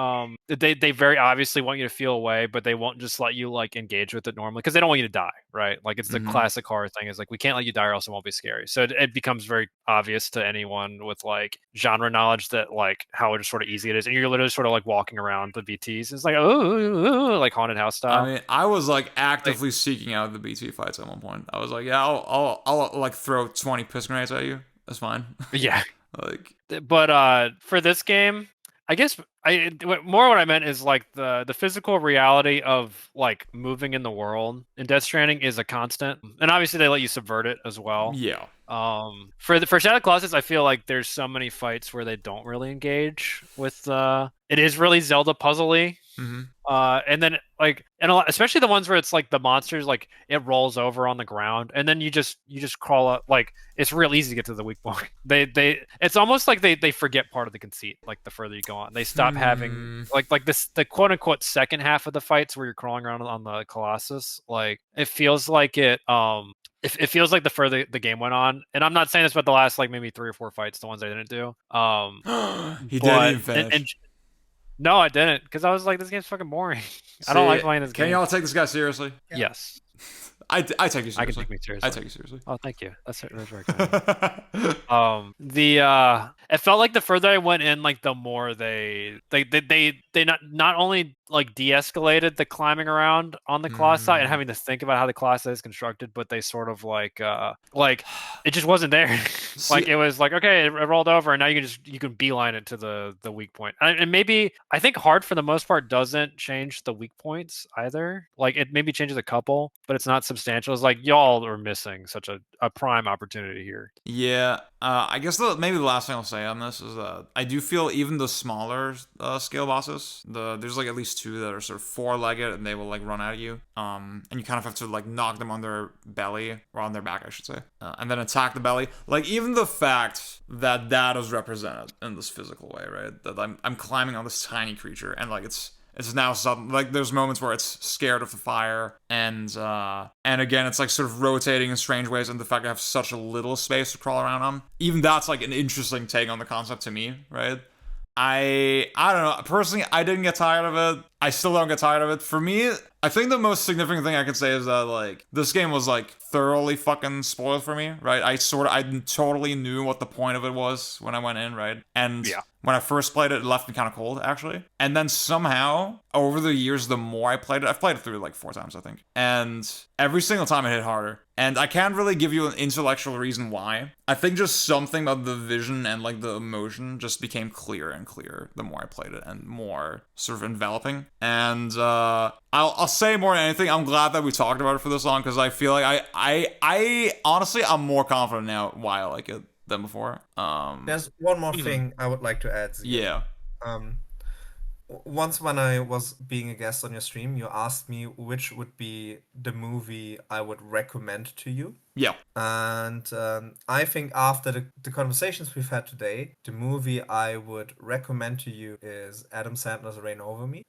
they very obviously want you to feel away, but they won't just let you like engage with it normally because they don't want you to die, right? Like it's the classic horror thing is like, we can't let you die or else it won't be scary. So it becomes very obvious to anyone with like genre knowledge that like how just sort of easy it is, and you're literally sort of like walking around the BTs. It's like like haunted house style. I mean, I was like actively seeking out the BT fights at one point. I was like, yeah, I'll like throw 20 piss grenades at you. That's fine. Yeah. Like, but for this game, I guess what I meant is like the physical reality of like moving in the world in Death Stranding is a constant, and obviously they let you subvert it as well. Yeah. For Shadow Colossus, I feel like there's so many fights where they don't really engage with it is really Zelda puzzly. And then like, and especially the ones where it's like the monsters, like it rolls over on the ground, and then you just crawl up. Like it's real easy to get to the weak point. It's almost like they forget part of the conceit. Like the further you go on, they stop having like this the quote unquote second half of the fights where you're crawling around on the Colossus. Like it feels like it feels like the further the game went on, and I'm not saying this about the last like maybe 3 or 4 fights, the ones I didn't do. He didn't even finish. No, I didn't, because I was like, this game's fucking boring. I don't like playing this game. Can y'all take this guy seriously? Yeah. Yes. I take you seriously. I can take me seriously. I take you seriously. Oh, thank you. That's very kind. It felt like the further I went in, like the more they not only like de-escalated the climbing around on the Colossi and having to think about how the Colossi is constructed, but they sort of like it just wasn't there. Like it was like, okay, it rolled over, and now you can beeline it to the weak point. And maybe I think hard for the most part doesn't change the weak points either. Like it maybe changes a couple, but it's not substantial. It's like y'all are missing such a prime opportunity here. Yeah, I guess maybe the last thing I'll say on this is that I do feel even the smaller scale bosses, there's like at least 2 that are sort of 4-legged and they will like run at you, and you kind of have to like knock them on their belly, or on their back I should say, and then attack the belly. Like even the fact that is represented in this physical way, right? That I'm climbing on this tiny creature, and like it's now something like there's moments where it's scared of the fire, and again it's like sort of rotating in strange ways, and the fact I have such a little space to crawl around on, even that's like an interesting take on the concept to me, right? I don't know, personally I didn't get tired of it. I still don't get tired of it. For me, I think the most significant thing I can say is that like this game was like thoroughly fucking spoiled for me, right? I totally knew what the point of it was when I went in, right? And when I first played it, it left me kind of cold, actually. And then somehow, over the years, the more I played it, I've played it through like 4 times, I think. And every single time it hit harder. And I can't really give you an intellectual reason why. I think just something about the vision and like the emotion just became clearer and clearer the more I played it, and more sort of enveloping. And I'll say more than anything, I'm glad that we talked about it for this long, because I feel like I honestly, I'm more confident now why I like it than before. There's one more thing I would like to add. Yeah. Once when I was being a guest on your stream, you asked me which would be the movie I would recommend to you. Yeah. And I think after the conversations we've had today, the movie I would recommend to you is Adam Sandler's Reign Over Me.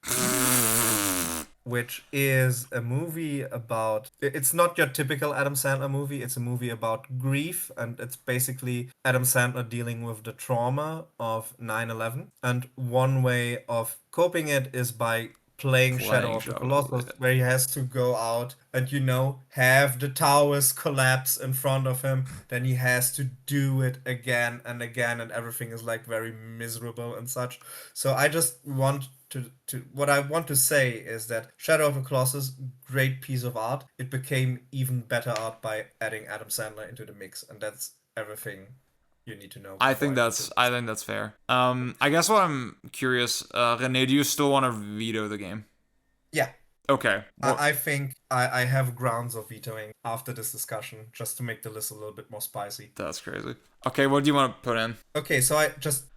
Which is a movie about, it's not your typical Adam Sandler movie, it's a movie about grief, and it's basically Adam Sandler dealing with the trauma of 9/11, and one way of coping it is by playing Shadow of the Colossus, where he has to go out and, have the towers collapse in front of him. Then he has to do it again and again, and everything is like very miserable and such. So I just want what I want to say is that Shadow of the Colossus, great piece of art. It became even better art by adding Adam Sandler into the mix, and that's everything you need to know. I think that's fair. I guess what I'm curious, René, do you still want to veto the game? Yeah. Okay. Well, I think I have grounds of vetoing after this discussion, just to make the list a little bit more spicy. That's crazy. Okay, what do you want to put in? Okay, so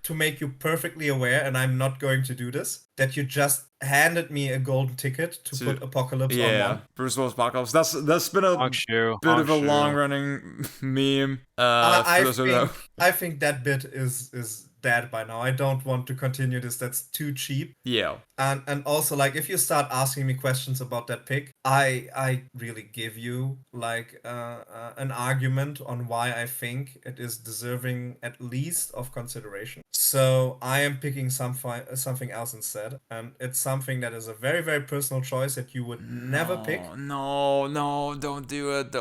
to make you perfectly aware, and I'm not going to do this, that you just handed me a golden ticket to put Apocalypse on one. Yeah, Bruce Willis Apocalypse. That's been a bit of a long-running meme. I think that bit is dead by now. I don't want to continue this. That's too cheap. Yeah. And also, like, if you start asking me questions about that pick, I really give you like an argument on why I think it is deserving at least of consideration. So I am picking something else instead, and it's something that is a very, very personal choice that you would never pick. No, don't do it.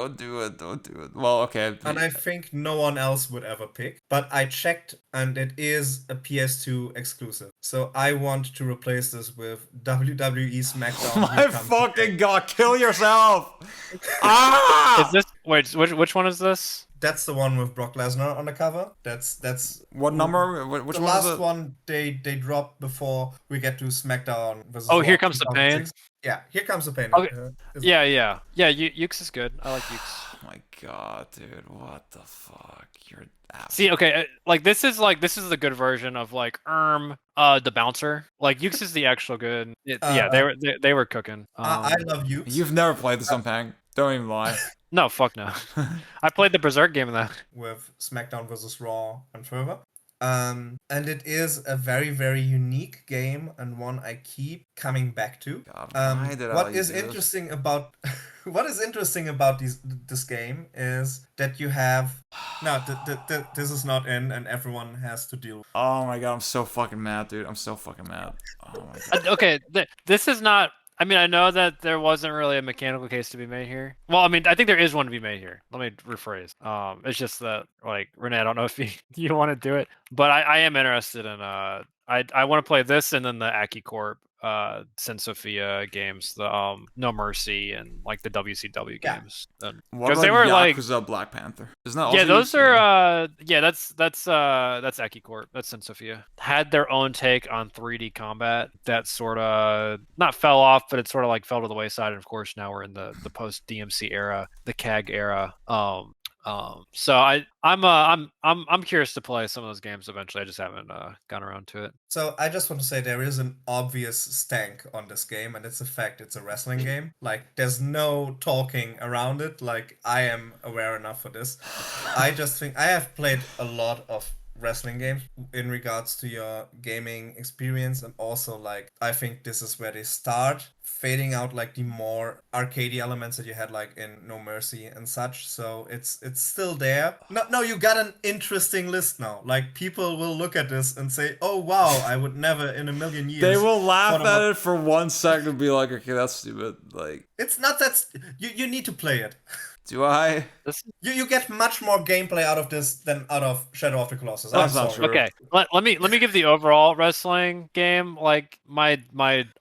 Well, okay. And I think no one else would ever pick. But I checked, and it is a PS2 exclusive. So I want to replace this with WWE SmackDown. Oh my fucking god, kill yourself! Ah! Is this which one is this? That's the one with Brock Lesnar on the cover. That's what number? Which the one is it? last one they dropped before we get to SmackDown versus Here Comes the Pain. Yeah, Here Comes the Pain. Okay. Yeah. Ukes is good. I like Ukes. my god, dude, what the fuck? You're See, okay, like this is the good version of like the bouncer. Like Ukes is the actual good. Yeah, they were cooking. I love Ukes. You've never played this on Pang. Don't even lie. No, fuck no. I played the Berserk game of that. With SmackDown versus Raw and further. And it is a very, very unique game and one I keep coming back to. God, why did what I is do this? interesting about what is interesting about this game is that you have no this is not in and everyone has to deal. Oh my god, I'm so fucking mad, dude. I'm so fucking mad. Oh my god. Okay, this is not. I mean, I know that there wasn't really a mechanical case to be made here. Well, I mean, I think there is one to be made here. Let me rephrase. It's just that, like, Renee, I don't know if you want to do it, but I am interested in. I want to play this and then the AccuCorp Sin Sophia games, the No Mercy and like the WCW games. What about they were Yakuza Black Panther? Isn't that also those are that's AccuCorp. That's Sin Sophia. Had their own take on 3D combat that sort of not fell off, but it sort of like fell to the wayside. And of course, now we're in the post DMC era, the CAG era. So I'm curious to play some of those games eventually. I just haven't gone around to it. So I just want to say there is an obvious stank on this game, and it's a fact. It's a wrestling game. Like there's no talking around it. Like I am aware enough for this. I just think I have played a lot of wrestling games in regards to your gaming experience, and also like I think this is where they start fading out like the more arcadey elements that you had like in No Mercy and such. So it's still there. No, you got an interesting list now. Like people will look at this and say, "Oh wow, I would never in a million years." They will laugh at it for 1 second and be like, "Okay, that's stupid." Like it's not that you need to play it. Do I? You get much more gameplay out of this than out of Shadow of the Colossus. That's not true. Okay, let me give the overall wrestling game like my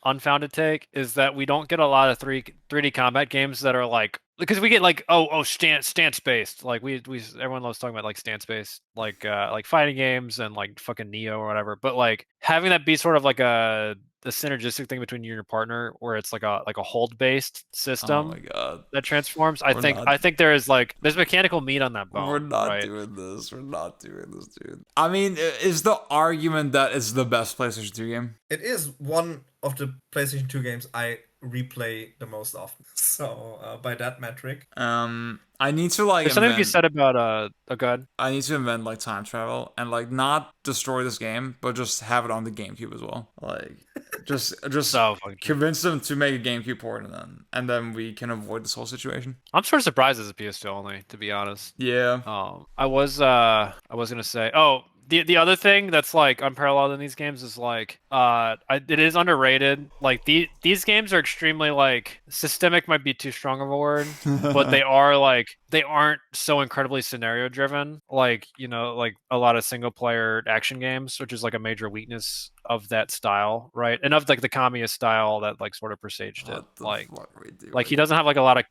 unfounded take is that we don't get a lot of 3D combat games that are like, because we get like stance based, like we everyone loves talking about like stance based like fighting games and like fucking Neo or whatever, but like having that be sort of like a synergistic thing between you and your partner where it's like a hold based system. Oh my god, that transforms. I think there's mechanical meat on that bone. We're not doing this. We're not doing this, dude. I mean, is the argument that it's the best PlayStation 2 game? It is one of the PlayStation 2 games I replay the most often. So by that metric, I need to like. There's something you said about God. I need to invent like time travel and like not destroy this game, but just have it on the GameCube as well. Like just so convince them to make a GameCube port, and then we can avoid this whole situation. I'm sort of surprised as a PS2 only, to be honest. Yeah. I was gonna say, the other thing that's like unparalleled in these games is like it is underrated. Like these games are extremely like systemic might be too strong of a word, but they aren't so incredibly scenario driven like, you know, like a lot of single player action games, which is like a major weakness of that style, right? And of like the Kamiya style that like sort of presaged it. Like he doesn't have like a lot of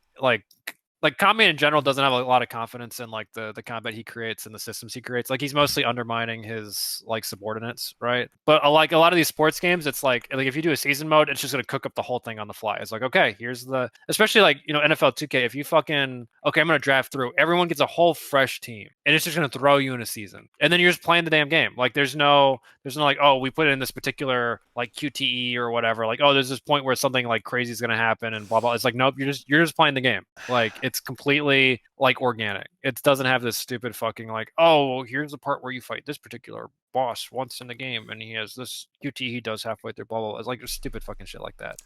like Kami in general doesn't have a lot of confidence in like the combat he creates and the systems he creates. Like he's mostly undermining his like subordinates, right? But like a lot of these sports games, it's like if you do a season mode, it's just gonna cook up the whole thing on the fly. It's like, okay, here's especially like, you know, NFL 2K, if you I'm gonna draft through, everyone gets a whole fresh team and it's just gonna throw you in a season. And then you're just playing the damn game. Like there's no like, oh, we put it in this particular like QTE or whatever. Like, oh, there's this point where something like crazy is gonna happen and blah blah. It's like, nope, you're just playing the game. Like it's completely like organic. It doesn't have this stupid fucking like, oh, here's the part where you fight this particular boss once in the game and he has this QT he does halfway through, blah blah blah. It's like just stupid fucking shit like that.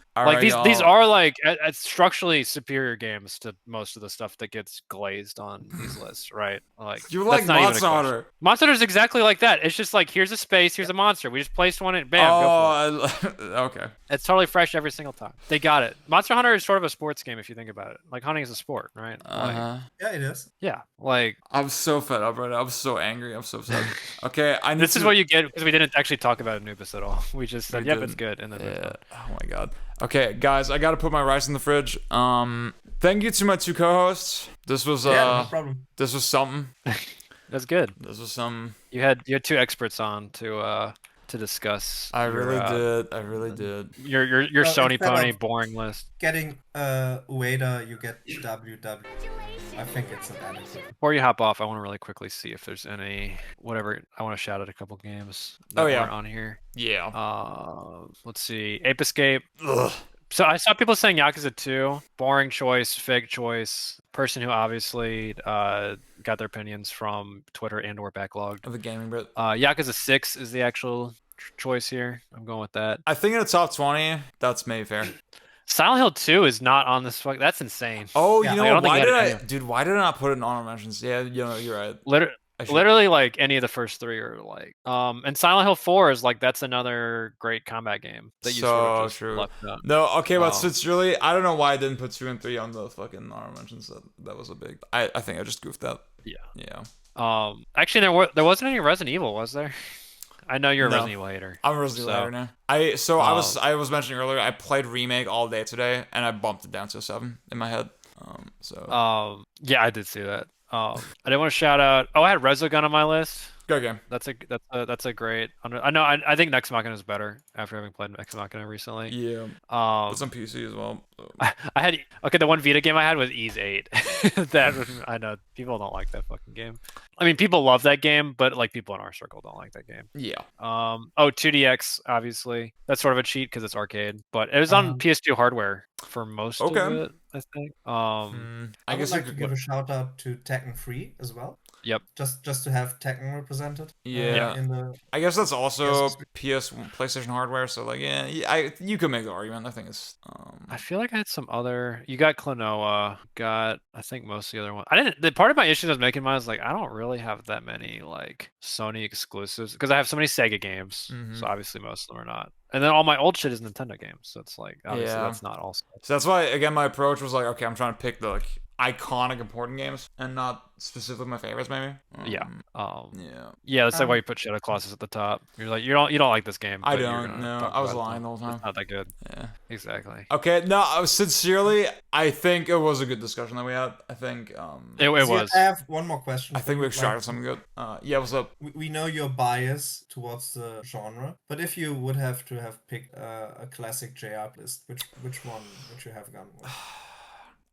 These are like structurally superior games to most of the stuff that gets glazed on these lists, right? Like you like Monster Hunter. Monster Hunter is exactly like that. It's just like, here's a space, here's a monster. We just placed one in, bam, go for it. Okay. It's totally fresh every single time. They got it. Monster Hunter is sort of a sports game if you think about it. Like hunting is a sport, right? Yeah, it is. Yeah, like I'm so fed up right now. I'm so angry. I'm so upset. Okay, this is what you get because we didn't actually talk about Anubis at all. We just said, yep, it's good, and then oh my god. Okay, guys, I gotta put my rice in the fridge. Thank you to my two co-hosts. This was no problem. This was something. That's good. This was some. You had two experts on to discuss. I really did. Your Sony pony boring list. Getting Ueda, you get WW. I think it's an adequate. Before you hop off, I want to really quickly see if there's any whatever. I want to shout out a couple games that weren't on here. Yeah. Let's see. Ape Escape. Ugh. So I saw people saying Yakuza 2, boring choice, fake choice. Person who obviously got their opinions from Twitter and/or backlogged. Of the gaming bit. Yakuza 6 is the actual choice here. I'm going with that. I think in the top 20, that's maybe fair. Silent Hill 2 is not on this. That's insane. Oh, Yeah, you know I what? don't think Why did I not put it in honorable mentions? Yeah, you're right. Literally, like any of the first three are like, and Silent Hill 4 is like that's another great combat game that you sort of just true. left up. No, okay, but sincerely, I don't know why I didn't put 2 and 3 on the fucking honorable mentions. That was a big. I think I just goofed that. Yeah. Actually, there wasn't any Resident Evil, was there? I know you're a Resident Evil hater. I'm a Resident Evil hater now. I was mentioning earlier. I played Remake all day today, and I bumped it down to a 7 in my head. Yeah, I did see that. I didn't want to shout out. Oh, I had Resogun on my list. Good game. That's a great. I know. I think Nex Machina is better after having played Nex Machina recently. Yeah. It's on PC as well. So. I had the one Vita game I had was Ys 8. That I know people don't like that fucking game. I mean, people love that game, but like people in our circle don't like that game. Yeah. 2DX obviously that's sort of a cheat because it's arcade, but it was on PS2 hardware for most of it. I think. I guess I could give a shout out to Tekken 3 as well. Yep. Just to have Tekken represented. Yeah. I guess that's also PlayStation hardware. So like, you could make the argument. I think it's. I feel like I had some other. You got Klonoa. Got I think most of the other ones. I didn't. The part of my issues I was making mine was like I don't really have that many like Sony exclusives because I have so many Sega games. So obviously most of them are not. And then all my old shit is Nintendo games. So it's like obviously that's not all. So that's why again my approach was like, okay, I'm trying to pick the like iconic important games and not specifically my favorites maybe. Yeah. That's like why you put Shadow Colossus at the top. You're like you don't like this game. I don't. No, I was lying the whole time. It's not that good. Yeah. Exactly. Okay. No, sincerely, I think it was a good discussion that we had. I think it was. I have one more question. I think we extracted something good. Yeah. What's up? We know your bias towards the genre, but if you would have to have picked a classic JR list, which one would you have gone with?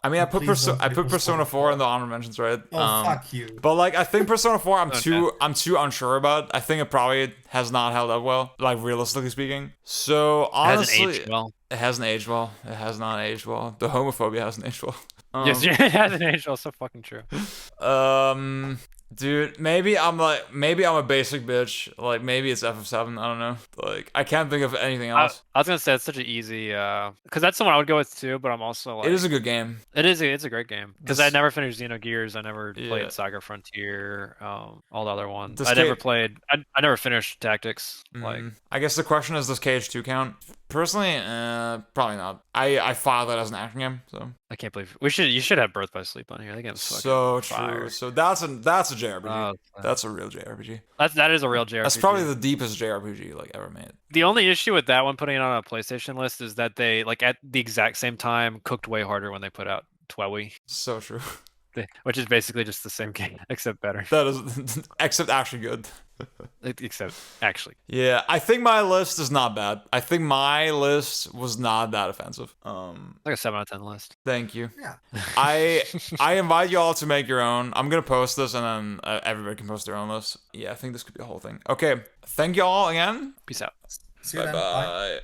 I mean, I put Persona 4 in the honorable mentions, right? Oh, fuck you. But like, I think Persona 4, I'm too unsure about. I think it probably has not held up well, like realistically speaking. So honestly, it hasn't aged well. It hasn't aged well. It has not aged well. The homophobia hasn't aged well. Yes, it hasn't aged well. So fucking true. Dude, maybe I'm a basic bitch. Like maybe it's FF7. I don't know. Like I can't think of anything else. I was gonna say it's such an easy, because that's the one I would go with too. But I'm also like, it is a good game. It's a great game because I never finished Xenogears. I never played Saga Frontier. All the other ones. I never finished Tactics. Like I guess the question is, does KH2 count? Personally, probably not. I filed that as an action game, so I can't believe you should have Birth by Sleep on here. I think it's so fire. True. So that's a JRPG. That's a real JRPG. That is a real JRPG. That's probably the deepest JRPG like ever made. The only issue with that one putting it on a PlayStation list is that they like at the exact same time cooked way harder when they put out Twowie. So true. Which is basically just the same game except better. That is except actually good. Except actually. Yeah, I think my list is not bad. I think my list was not that offensive. Like a 7 out of 10 list. Thank you. Yeah. I invite you all to make your own. I'm gonna post this and then everybody can post their own list. Yeah, I think this could be a whole thing. Okay, thank you all again. Peace out. See you then. Bye.